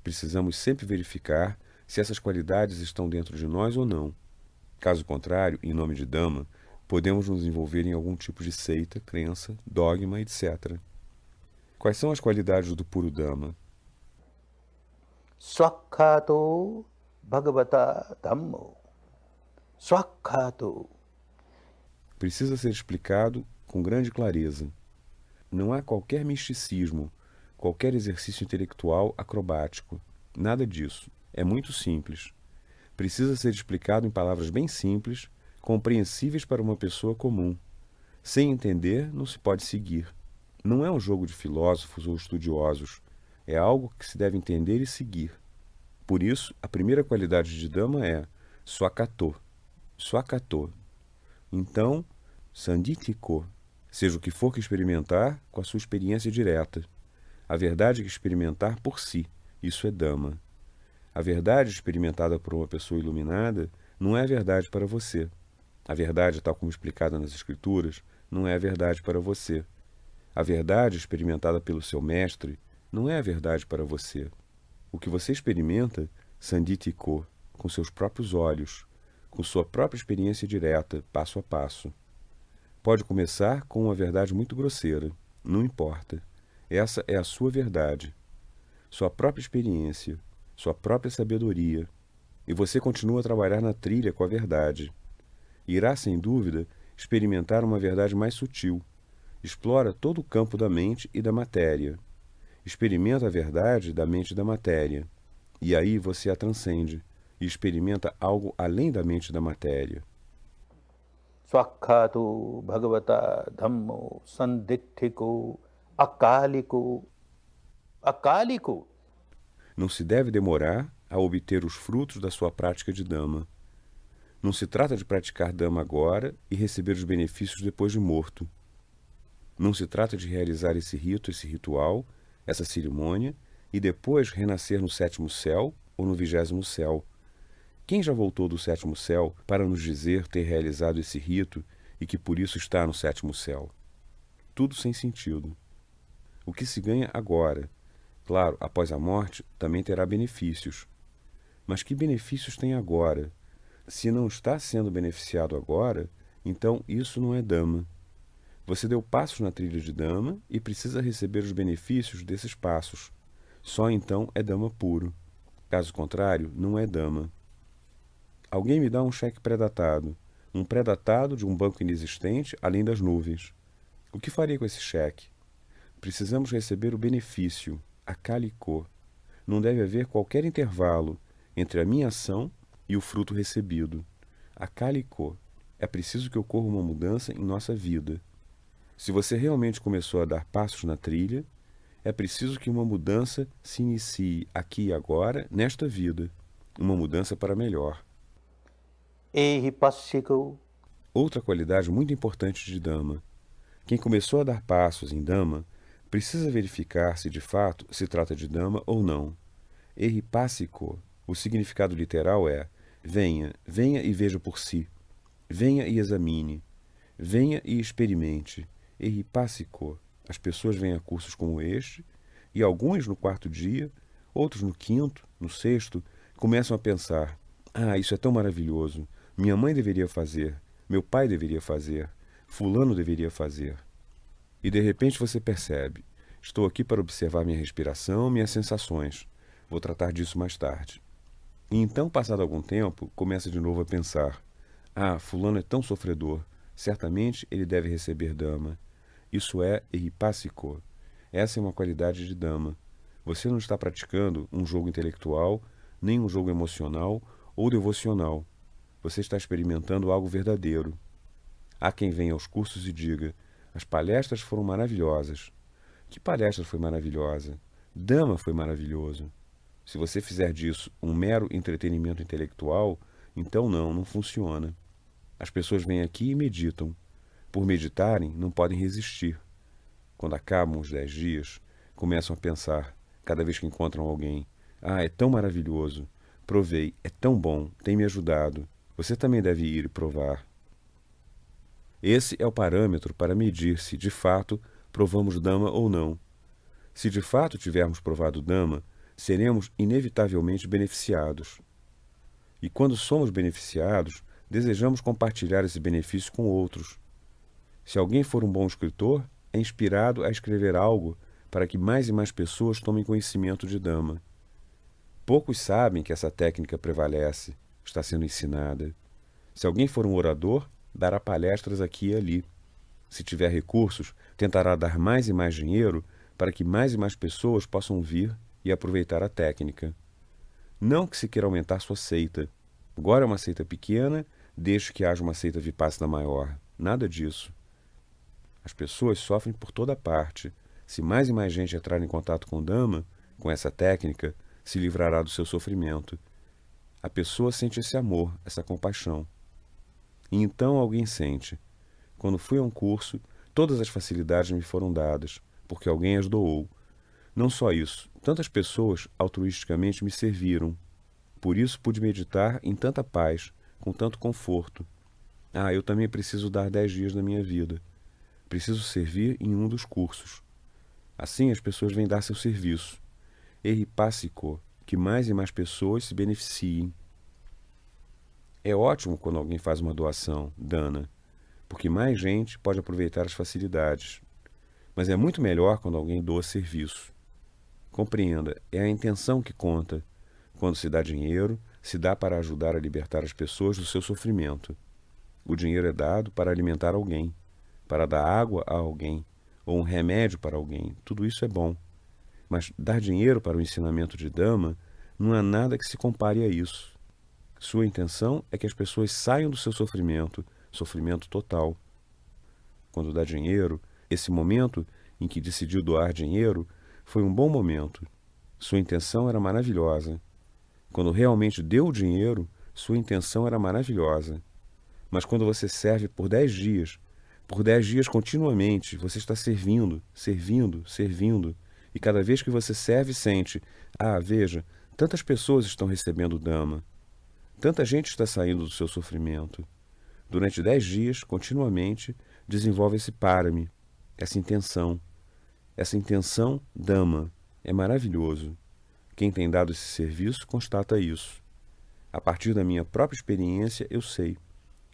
Precisamos sempre verificar se essas qualidades estão dentro de nós ou não. Caso contrário, em nome de Dhamma, podemos nos envolver em algum tipo de seita, crença, dogma, etc. Quais são as qualidades do puro Dhamma? Swakhato Bhagavata Dhammo. Swakhato. Precisa ser explicado com grande clareza. Não há qualquer misticismo, qualquer exercício intelectual acrobático. Nada disso. É muito simples. Precisa ser explicado em palavras bem simples, compreensíveis para uma pessoa comum. Sem entender, não se pode seguir. Não é um jogo de filósofos ou estudiosos. É algo que se deve entender e seguir. Por isso, a primeira qualidade de Dhamma é Swakato. Swakato. Então, Sanditiko. Seja o que for que experimentar, com a sua experiência direta. A verdade que experimentar por si, isso é Dhamma. A verdade experimentada por uma pessoa iluminada não é a verdade para você. A verdade, tal como explicada nas Escrituras, não é a verdade para você. A verdade experimentada pelo seu mestre não é a verdade para você. O que você experimenta, Sanditiko, com seus próprios olhos, com sua própria experiência direta, passo a passo. Pode começar com uma verdade muito grosseira, não importa. Essa é a sua verdade, sua própria experiência, sua própria sabedoria, e você continua a trabalhar na trilha com a verdade. Irá, sem dúvida, experimentar uma verdade mais sutil. Explora todo o campo da mente e da matéria. Experimenta a verdade da mente e da matéria. E aí você a transcende e experimenta algo além da mente e da matéria. Swakhato Bhagavata Dhammo Sanditthiko Akaliko. Akaliko. Não se deve demorar a obter os frutos da sua prática de Dhamma. Não se trata de praticar Dhamma agora e receber os benefícios depois de morto. Não se trata de realizar esse rito, esse ritual, essa cerimônia e depois renascer no 7º céu ou no 20º céu. Quem já voltou do 7º céu para nos dizer ter realizado esse rito e que por isso está no 7º céu? Tudo sem sentido. O que se ganha agora? Claro, após a morte também terá benefícios. Mas que benefícios tem agora? Se não está sendo beneficiado agora, então isso não é Dhamma. Você deu passos na trilha de Dhamma e precisa receber os benefícios desses passos. Só então é Dhamma puro. Caso contrário, não é Dhamma. Alguém me dá um cheque pré-datado, um pré-datado de um banco inexistente além das nuvens. O que faria com esse cheque? Precisamos receber o benefício, a Kaliko. Não deve haver qualquer intervalo entre a minha ação e o fruto recebido. A Kaliko. É preciso que ocorra uma mudança em nossa vida. Se você realmente começou a dar passos na trilha, é preciso que uma mudança se inicie aqui e agora, nesta vida. Uma mudança para melhor. Ehipassiko. Outra qualidade muito importante de Dhamma. Quem começou a dar passos em Dhamma precisa verificar se de fato se trata de Dhamma ou não. Ehipassiko. O significado literal é: venha, venha e veja por si. Venha e examine. Venha e experimente. Ehipassiko. As pessoas vêm a cursos como este, e alguns no 4º dia, outros no 5º, no 6º, começam a pensar: ah, isso é tão maravilhoso. Minha mãe deveria fazer. Meu pai deveria fazer. Fulano deveria fazer. E de repente você percebe: estou aqui para observar minha respiração, minhas sensações. Vou tratar disso mais tarde. E então, passado algum tempo, começa de novo a pensar: ah, fulano é tão sofredor. Certamente ele deve receber Dhamma. Isso é Ehipassiko. Essa é uma qualidade de Dhamma. Você não está praticando um jogo intelectual, nem um jogo emocional ou devocional. Você está experimentando algo verdadeiro. Há quem venha aos cursos e diga: as palestras foram maravilhosas. Que palestra foi maravilhosa? Dhamma foi maravilhoso. Se você fizer disso um mero entretenimento intelectual, então não funciona. As pessoas vêm aqui e meditam. Por meditarem, não podem resistir. Quando acabam os 10 dias, começam a pensar, cada vez que encontram alguém: ah, é tão maravilhoso. Provei, é tão bom, tem me ajudado. Você também deve ir e provar. Esse é o parâmetro para medir se, de fato, provamos Dhamma ou não. Se de fato tivermos provado Dhamma, seremos inevitavelmente beneficiados. E quando somos beneficiados, desejamos compartilhar esse benefício com outros. Se alguém for um bom escritor, é inspirado a escrever algo para que mais e mais pessoas tomem conhecimento de Dhamma. Poucos sabem que essa técnica prevalece, está sendo ensinada. Se alguém for um orador, dará palestras aqui e ali. Se tiver recursos, tentará dar mais e mais dinheiro para que mais e mais pessoas possam vir e aproveitar a técnica. Não que se queira aumentar sua seita. Agora é uma seita pequena, deixe que haja uma seita vipassana maior. Nada disso. As pessoas sofrem por toda parte. Se mais e mais gente entrar em contato com o Dhamma, com essa técnica, se livrará do seu sofrimento. A pessoa sente esse amor, essa compaixão. E então alguém sente: quando fui a um curso, todas as facilidades me foram dadas, porque alguém as doou. Não só isso, tantas pessoas altruisticamente me serviram. Por isso pude meditar em tanta paz, com tanto conforto. Ah, eu também preciso dar 10 dias da minha vida. Preciso servir em um dos cursos. Assim as pessoas vêm dar seu serviço. Ehipassiko, que mais e mais pessoas se beneficiem. É ótimo quando alguém faz uma doação, dana, porque mais gente pode aproveitar as facilidades. Mas é muito melhor quando alguém doa serviço. Compreenda, é a intenção que conta. Quando se dá dinheiro, se dá para ajudar a libertar as pessoas do seu sofrimento. O dinheiro é dado para alimentar alguém, para dar água a alguém, ou um remédio para alguém. Tudo isso é bom. Mas dar dinheiro para o ensinamento de Dhamma não há nada que se compare a isso. Sua intenção é que as pessoas saiam do seu sofrimento, sofrimento total. Quando dá dinheiro, esse momento em que decidiu doar dinheiro foi um bom momento. Sua intenção era maravilhosa. Quando realmente deu o dinheiro, sua intenção era maravilhosa. Mas quando você serve por 10 dias, por 10 dias continuamente, você está servindo, servindo, servindo, E cada vez que você serve, sente: ah, veja, tantas pessoas estão recebendo Dhamma. Tanta gente está saindo do seu sofrimento. Durante 10 dias, continuamente, desenvolve esse parami, essa intenção. Essa intenção Dhamma é maravilhoso. Quem tem dado esse serviço constata isso. A partir da minha própria experiência, eu sei.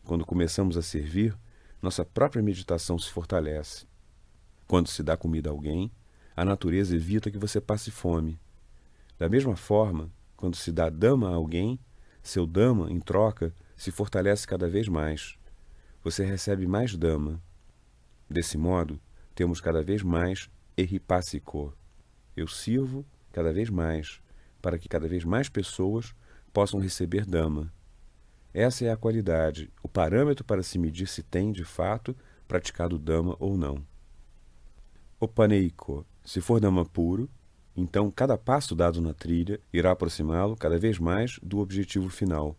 Quando começamos a servir, nossa própria meditação se fortalece. Quando se dá comida a alguém, a natureza evita que você passe fome. Da mesma forma, quando se dá Dhamma a alguém, seu Dhamma, em troca, se fortalece cada vez mais. Você recebe mais Dhamma. Desse modo, temos cada vez mais Ehipassiko. Eu sirvo cada vez mais, para que cada vez mais pessoas possam receber Dhamma. Essa é a qualidade, o parâmetro para se medir se tem, de fato, praticado Dhamma ou não. Opaneiko. Se for Dhamma puro, então cada passo dado na trilha irá aproximá-lo cada vez mais do objetivo final.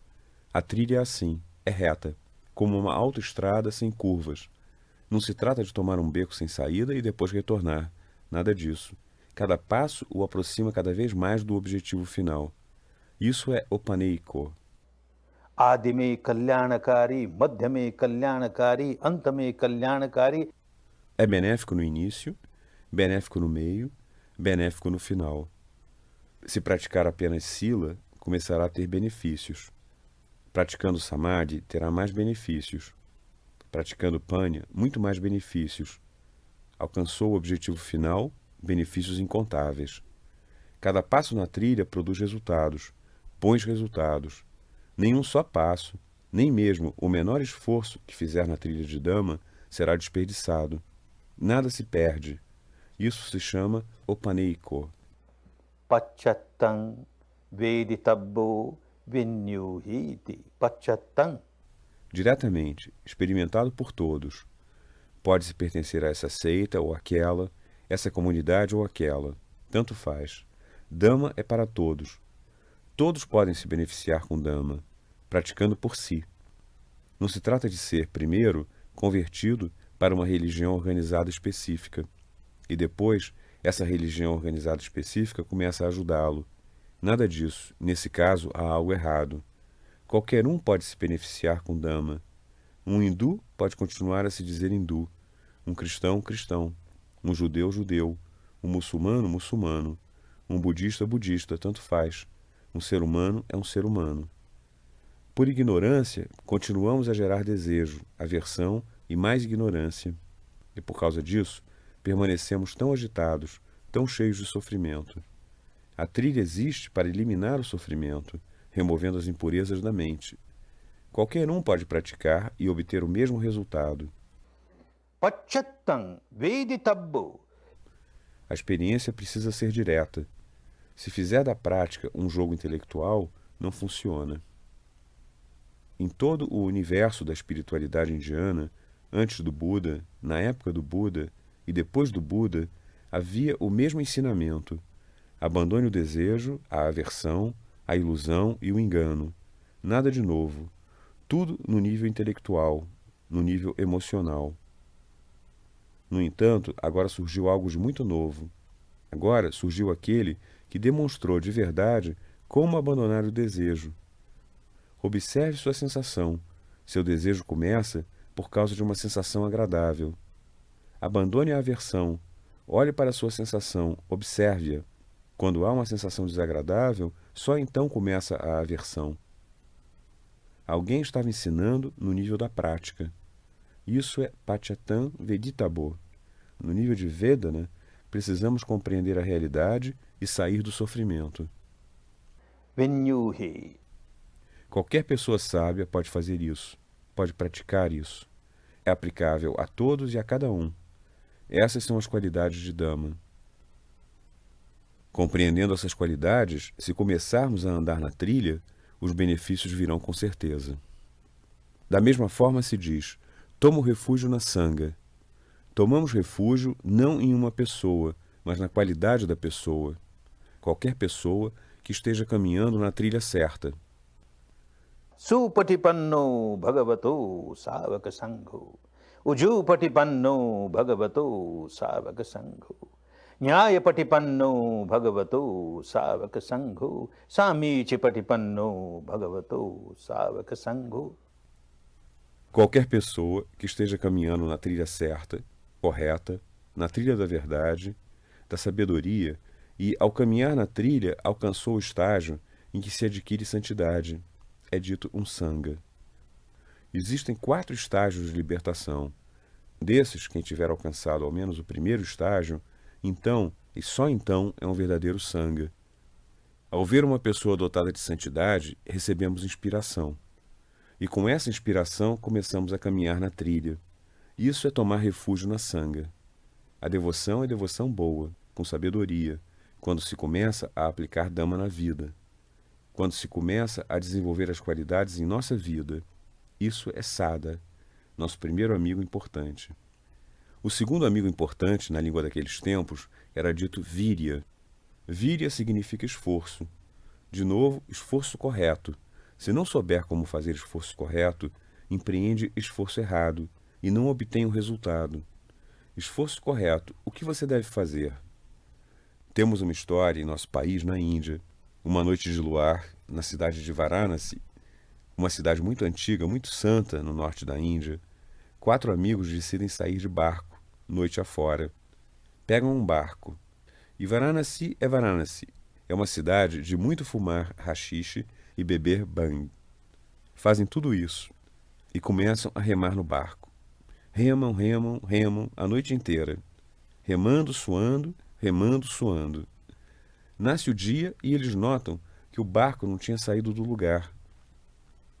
A trilha é assim, é reta, como uma autoestrada sem curvas. Não se trata de tomar um beco sem saída e depois retornar. Nada disso. Cada passo o aproxima cada vez mais do objetivo final. Isso é Opaneiko. Adime kalyanakari, madhyame kalyanakari, antame kalyanakari. É benéfico no início, benéfico no meio, benéfico no final. Se praticar apenas Sila, começará a ter benefícios. Praticando Samadhi, terá mais benefícios. Praticando Panya, muito mais benefícios. Alcançou o objetivo final, benefícios incontáveis. Cada passo na trilha produz resultados, bons resultados. Nenhum só passo, nem mesmo o menor esforço que fizer na trilha de Dhamma será desperdiçado. Nada se perde. Isso se chama Opaneiko. Pachattam veditabbo vinyuhiti. Pachattam. Diretamente, experimentado por todos. Pode-se pertencer a essa seita ou aquela, essa comunidade ou aquela. Tanto faz. Dhamma é para todos. Todos podem se beneficiar com Dhamma, praticando por si. Não se trata de ser, primeiro, convertido para uma religião organizada específica, e depois essa religião organizada específica começa a ajudá-lo. Nada disso. Nesse caso, há algo errado. Qualquer um pode se beneficiar com Dhamma. Um hindu pode continuar a se dizer hindu, um cristão, cristão, um judeu, judeu, um muçulmano, muçulmano, um budista, budista, tanto faz. Um ser humano é um ser humano. Por ignorância, continuamos a gerar desejo, aversão e mais ignorância. E por causa disso, permanecemos tão agitados, tão cheios de sofrimento. A trilha existe para eliminar o sofrimento, removendo as impurezas da mente. Qualquer um pode praticar e obter o mesmo resultado. Pachattam veditabbo. A experiência precisa ser direta. Se fizer da prática um jogo intelectual, não funciona. Em todo o universo da espiritualidade indiana, antes do Buda, na época do Buda e depois do Buda, havia o mesmo ensinamento. Abandone o desejo, a aversão, a ilusão e o engano. Nada de novo. Tudo no nível intelectual, no nível emocional. No entanto, agora surgiu algo de muito novo. Agora surgiu aquele que demonstrou de verdade como abandonar o desejo. Observe sua sensação. Seu desejo começa por causa de uma sensação agradável. Abandone a aversão. Olhe para a sua sensação, observe-a. Quando há uma sensação desagradável, só então começa a aversão. Alguém estava ensinando no nível da prática. Isso é Pachattam Vedittabbo. No nível de Vedana, precisamos compreender a realidade e sair do sofrimento. Vinyuhi. Qualquer pessoa sábia pode fazer isso, pode praticar isso. É aplicável a todos e a cada um. Essas são as qualidades de Dhamma. Compreendendo essas qualidades, se começarmos a andar na trilha, os benefícios virão com certeza. Da mesma forma se diz, tomo refúgio na Sangha. Tomamos refúgio não em uma pessoa, mas na qualidade da pessoa. Qualquer pessoa que esteja caminhando na trilha certa. Supatipanno bhagavato savaka sangho. Ujupatipanno bhagavato savaka sangho. न्यायपटिपन्नो भगवतो सावक संघो सामीचपटिपन्नो भगवतो सावक संघो. Qualquer pessoa que esteja caminhando na trilha certa, correta, na trilha da verdade, da sabedoria, e, ao caminhar na trilha, alcançou o estágio em que se adquire santidade. É dito um sangha. Existem 4 estágios de libertação. Desses, quem tiver alcançado ao menos o primeiro estágio, então, e só então, é um verdadeiro sangha. Ao ver uma pessoa dotada de santidade, recebemos inspiração. E com essa inspiração começamos a caminhar na trilha. Isso é tomar refúgio na sangha. A devoção é devoção boa, com sabedoria, quando se começa a aplicar Dhamma na vida. Quando se começa a desenvolver as qualidades em nossa vida. Isso é sada, nosso primeiro amigo importante. O segundo amigo importante, na língua daqueles tempos, era dito virya. Virya significa esforço. De novo, esforço correto. Se não souber como fazer esforço correto, empreende esforço errado e não obtém o resultado. Esforço correto, o que você deve fazer? Temos uma história em nosso país, na Índia. Uma noite de luar, na cidade de Varanasi, uma cidade muito antiga, muito santa no norte da Índia, 4 amigos decidem sair de barco, noite afora. Pegam um barco. E Varanasi é uma cidade de muito fumar haxixe e beber bang. Fazem tudo isso e começam a remar no barco. Remam, remam, remam a noite inteira. Remando, suando, remando, suando. Nasce o dia e eles notam que o barco não tinha saído do lugar.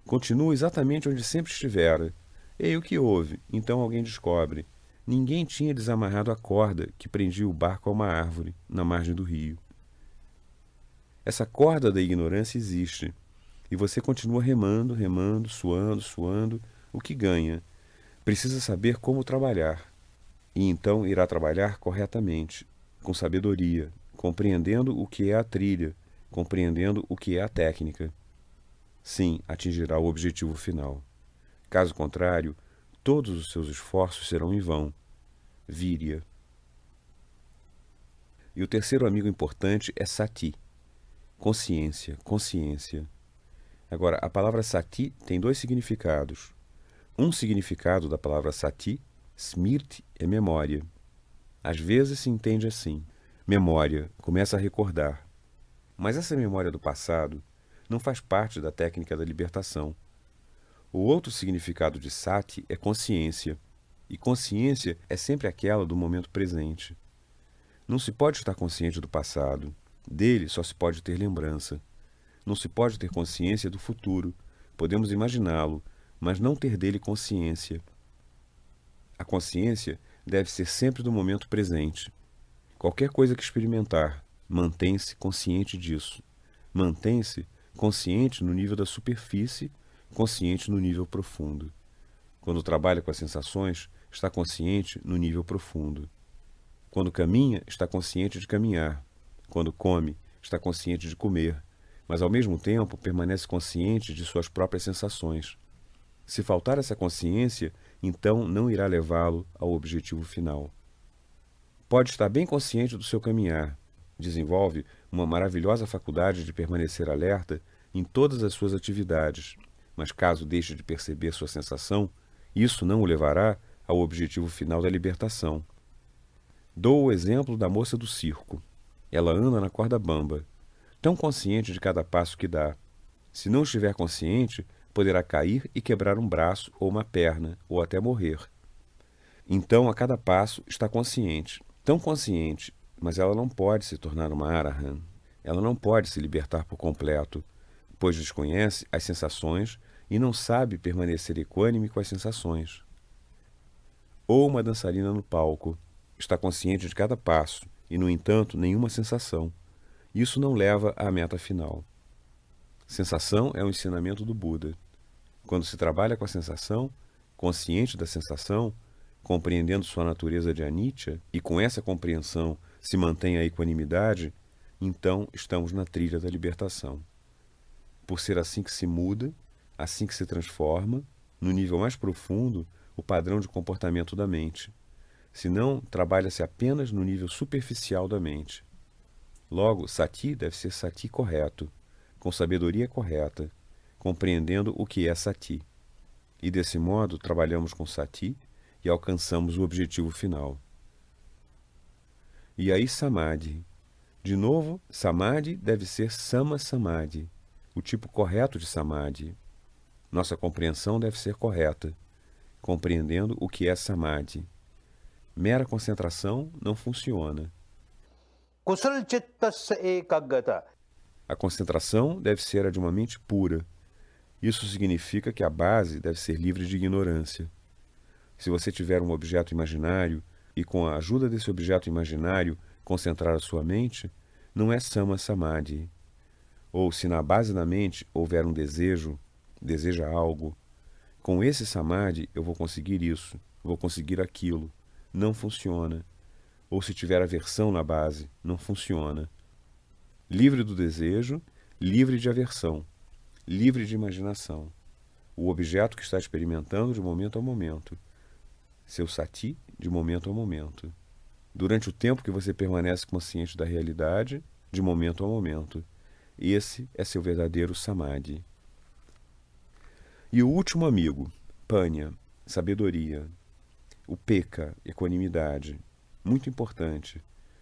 Continua exatamente onde sempre estivera. Ei, o que houve? Então alguém descobre. Ninguém tinha desamarrado a corda que prendia o barco a uma árvore, na margem do rio. Essa corda da ignorância existe. E você continua remando, remando, suando, suando. O que ganha? Precisa saber como trabalhar. E então irá trabalhar corretamente, com sabedoria, compreendendo o que é a trilha, compreendendo o que é a técnica. Sim, atingirá o objetivo final. Caso contrário, todos os seus esforços serão em vão. Virya. E o terceiro amigo importante é sati. Consciência, consciência. Agora, a palavra sati tem 2 significados. Um significado da palavra sati, smriti, é memória. Às vezes se entende assim. Memória, começa a recordar. Mas essa memória do passado não faz parte da técnica da libertação. O outro significado de sati é consciência. E consciência é sempre aquela do momento presente. Não se pode estar consciente do passado. Dele só se pode ter lembrança. Não se pode ter consciência do futuro. Podemos imaginá-lo, mas não ter dele consciência. A consciência deve ser sempre do momento presente. Qualquer coisa que experimentar, mantém-se consciente disso. Mantém-se consciente no nível da superfície, consciente no nível profundo. Quando trabalha com as sensações, está consciente no nível profundo. Quando caminha, está consciente de caminhar. Quando come, está consciente de comer, mas ao mesmo tempo permanece consciente de suas próprias sensações. Se faltar essa consciência, então não irá levá-lo ao objetivo final. Pode estar bem consciente do seu caminhar, desenvolve uma maravilhosa faculdade de permanecer alerta em todas as suas atividades, mas caso deixe de perceber sua sensação, isso não o levará ao objetivo final da libertação. Dou o exemplo da moça do circo. Ela anda na corda bamba, tão consciente de cada passo que dá. Se não estiver consciente, poderá cair e quebrar um braço ou uma perna, ou até morrer. Então, a cada passo, está consciente, tão consciente, mas ela não pode se tornar uma Arahant. Ela não pode se libertar por completo, pois desconhece as sensações e não sabe permanecer equânime com as sensações. Ou uma dançarina no palco, está consciente de cada passo e, no entanto, nenhuma sensação. Isso não leva à meta final. Sensação é o ensinamento do Buda. Quando se trabalha com a sensação, consciente da sensação, compreendendo sua natureza de anicca, e com essa compreensão se mantém a equanimidade, então estamos na trilha da libertação. Por ser assim que se muda, assim que se transforma, no nível mais profundo, o padrão de comportamento da mente. senão trabalha-se apenas no nível superficial da mente. Logo, sati deve ser sati correto, com sabedoria correta, compreendendo o que é sati. E desse modo trabalhamos com sati e alcançamos o objetivo final. E aí samadhi. De novo, samadhi deve ser sama samadhi, o tipo correto de samadhi. Nossa compreensão deve ser correta, compreendendo o que é samadhi. Mera concentração não funciona. kusal chittasya ekaggata. A concentração deve ser a de uma mente pura. Isso significa que a base deve ser livre de ignorância. Se você tiver um objeto imaginário e com a ajuda desse objeto imaginário concentrar a sua mente, não é sama samadhi. Ou se na base da mente houver um desejo, deseja algo, com esse samadhi eu vou conseguir isso, vou conseguir aquilo. Não funciona. Ou se tiver aversão na base, não funciona. Livre do desejo, livre de aversão, livre de imaginação. O objeto que está experimentando de momento a momento. Seu sati de momento a momento. Durante o tempo que você permanece consciente da realidade, de momento a momento. Esse é seu verdadeiro samadhi. E o último amigo, panya, sabedoria. O peka, equanimidade. Muito importante.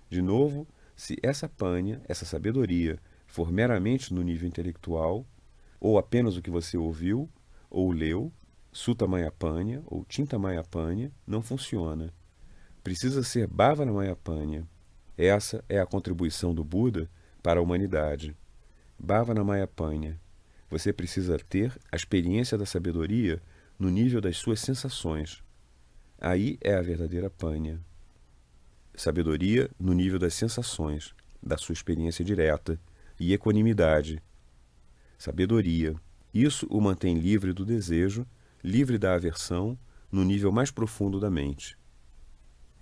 De novo, se essa panya, essa sabedoria, for meramente no nível intelectual, ou apenas o que você ouviu, ou leu, sutta maya panya, ou tinta maya panya, não funciona. Precisa ser bhavana maya panya. Essa é a contribuição do Buda para a humanidade. Bhavana maya panya. Você precisa ter a experiência da sabedoria no nível das suas sensações. Aí é a verdadeira panya. Sabedoria no nível das sensações, da sua experiência direta, e equanimidade. Sabedoria. Isso o mantém livre do desejo, livre da aversão, no nível mais profundo da mente.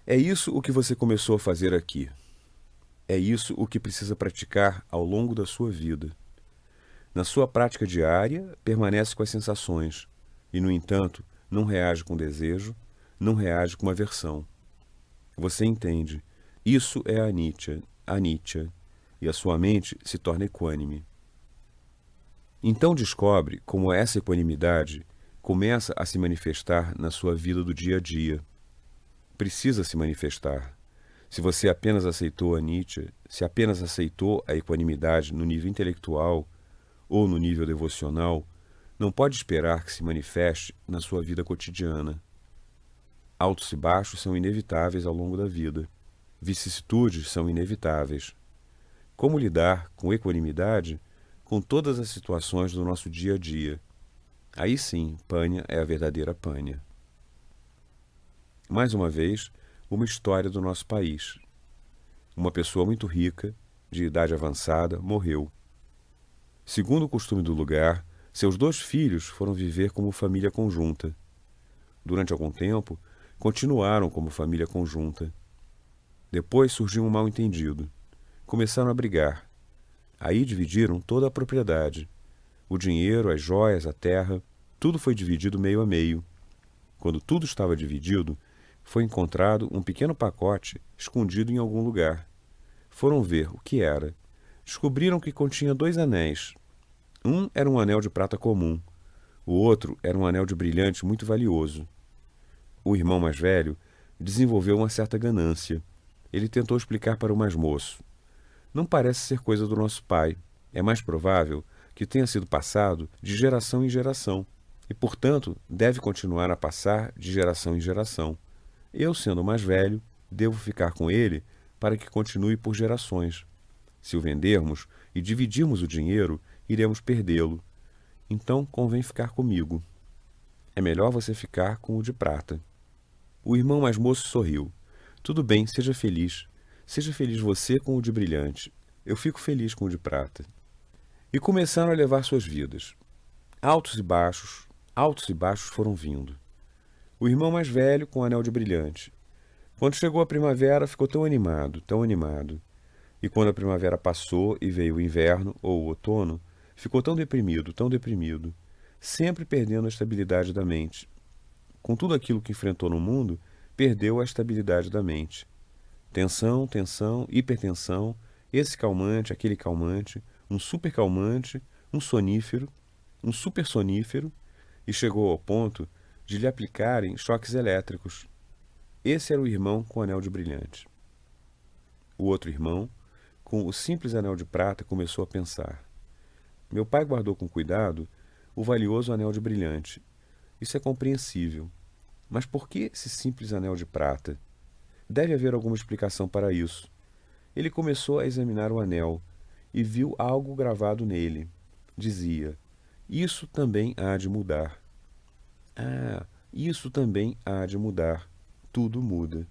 É isso o que você começou a fazer aqui. É isso o que precisa praticar ao longo da sua vida. Na sua prática diária, permanece com as sensações e, no entanto, não reage com desejo, não reage com aversão. Você entende. Isso é anicca, e a sua mente se torna equânime. Então descobre como essa equanimidade começa a se manifestar na sua vida do dia a dia. Precisa se manifestar. Se você apenas aceitou anicca, se apenas aceitou a equanimidade no nível intelectual ou no nível devocional, não pode esperar que se manifeste na sua vida cotidiana. Altos e baixos são inevitáveis ao longo da vida. Vicissitudes são inevitáveis. Como lidar com equanimidade com todas as situações do nosso dia a dia? Aí sim, panya é a verdadeira panya. Mais uma vez, uma história do nosso país. Uma pessoa muito rica, de idade avançada, morreu. Segundo o costume do lugar, seus 2 filhos foram viver como família conjunta. Durante algum tempo, continuaram como família conjunta. Depois surgiu um mal-entendido. Começaram a brigar. Aí dividiram toda a propriedade. O dinheiro, as joias, a terra, tudo foi dividido meio a meio. Quando tudo estava dividido, foi encontrado um pequeno pacote escondido em algum lugar. Foram ver o que era. Descobriram que continha 2 anéis. Um era um anel de prata comum. O outro era um anel de brilhante muito valioso. O irmão mais velho desenvolveu uma certa ganância. Ele tentou explicar para o mais moço. Não parece ser coisa do nosso pai. É mais provável que tenha sido passado de geração em geração e, portanto, deve continuar a passar de geração em geração. Eu, sendo o mais velho, devo ficar com ele para que continue por gerações. Se o vendermos e dividirmos o dinheiro, iremos perdê-lo. Então, convém ficar comigo. É melhor você ficar com o de prata. O irmão mais moço sorriu. Tudo bem, seja feliz. Seja feliz você com o de brilhante. Eu fico feliz com o de prata. E começaram a levar suas vidas. Altos e baixos foram vindo. O irmão mais velho com o anel de brilhante. Quando chegou a primavera, ficou tão animado, tão animado. E quando a primavera passou e veio o inverno ou o outono, ficou tão deprimido, sempre perdendo a estabilidade da mente. Com tudo aquilo que enfrentou no mundo, perdeu a estabilidade da mente. Tensão, tensão, hipertensão, esse calmante, aquele calmante, um supercalmante, um sonífero, um supersonífero, e chegou ao ponto de lhe aplicarem choques elétricos. Esse era o irmão com o anel de brilhante. O outro irmão, com o simples anel de prata, começou a pensar. Meu pai guardou com cuidado o valioso anel de brilhante. Isso é compreensível. Mas por que esse simples anel de prata? Deve haver alguma explicação para isso. Ele começou a examinar o anel e viu algo gravado nele. Dizia: isso também há de mudar. Ah, isso também há de mudar. Tudo muda.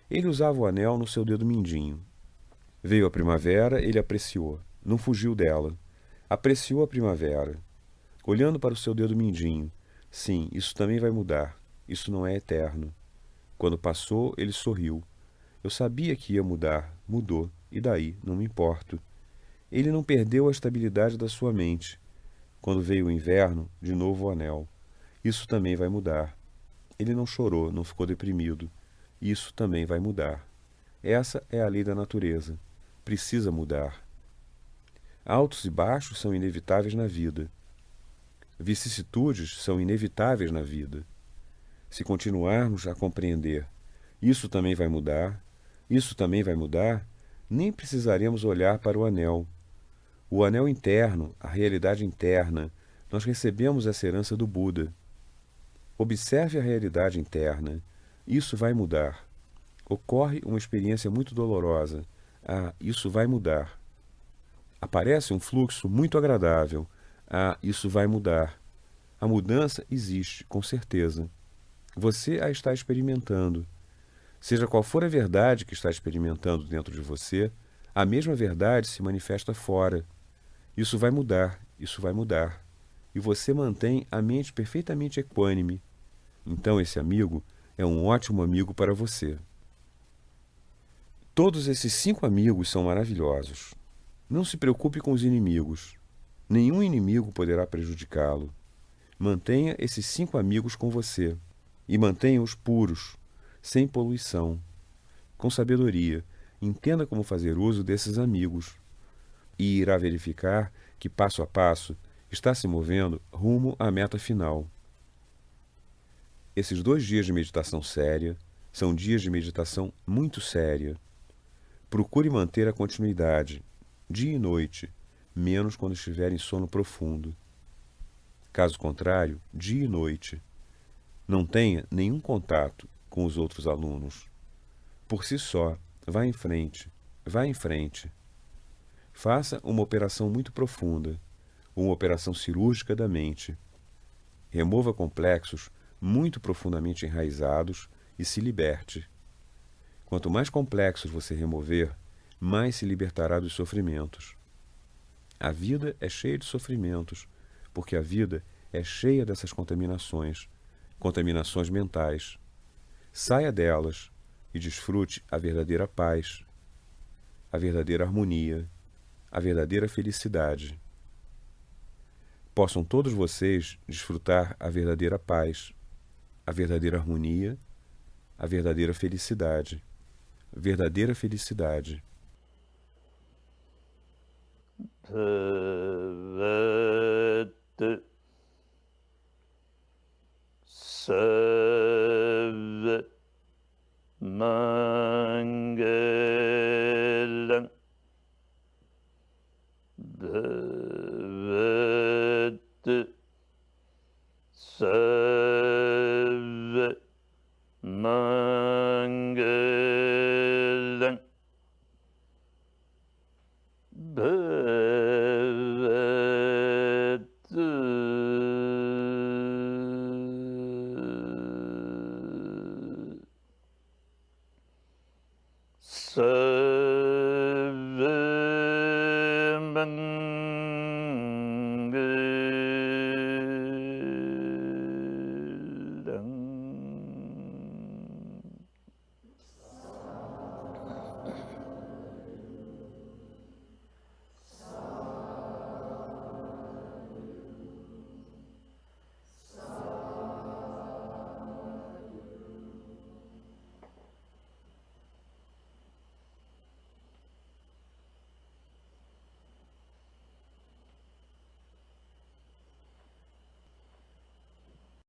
Ele usava o anel no seu dedo mindinho. Veio a primavera, ele apreciou. Não fugiu dela. Apreciou a primavera. Olhando para o seu dedo mindinho. Sim, isso também vai mudar. Isso não é eterno. Quando passou, ele sorriu. Eu sabia que ia mudar. Mudou. E daí? Não me importo. Ele não perdeu a estabilidade da sua mente. Quando veio o inverno, de novo o anel. Isso também vai mudar. Ele não chorou, não ficou deprimido. Isso também vai mudar. Essa é a lei da natureza. Precisa mudar. Altos e baixos são inevitáveis na vida. Vicissitudes são inevitáveis na vida. Se continuarmos a compreender isso também vai mudar, isso também vai mudar, nem precisaremos olhar para o anel. O anel interno, a realidade interna, nós recebemos essa herança do Buda. Observe a realidade interna. Isso vai mudar. Ocorre uma experiência muito dolorosa. Ah, isso vai mudar. Aparece um fluxo muito agradável. Ah, isso vai mudar. A mudança existe, com certeza. Você a está experimentando. Seja qual for a verdade que está experimentando dentro de você, a mesma verdade se manifesta fora. Isso vai mudar, isso vai mudar. E você mantém a mente perfeitamente equânime. Então esse amigo é um ótimo amigo para você. Todos esses 5 amigos são maravilhosos. Não se preocupe com os inimigos. Nenhum inimigo poderá prejudicá-lo. Mantenha esses 5 amigos com você. E mantenha-os puros, sem poluição. Com sabedoria, entenda como fazer uso desses amigos. E irá verificar que, passo a passo, está se movendo rumo à meta final. Esses 2 dias de meditação séria são dias de meditação muito séria. Procure manter a continuidade, dia e noite, menos quando estiver em sono profundo. Caso contrário, dia e noite. Não tenha nenhum contato com os outros alunos. Por si só, vá em frente, vá em frente. Faça uma operação muito profunda, uma operação cirúrgica da mente. Remova complexos muito profundamente enraizados e se liberte. Quanto mais complexos você remover, mais se libertará dos sofrimentos. A vida é cheia de sofrimentos, porque a vida é cheia dessas contaminações mentais. Saia delas e desfrute a verdadeira paz, a verdadeira harmonia, a verdadeira felicidade. Possam todos vocês desfrutar a verdadeira paz, a verdadeira harmonia, a verdadeira felicidade. Verdadeira felicidade. Bhagavad Sarva Mangalam Bhavad Sarva Mangalam Bhavad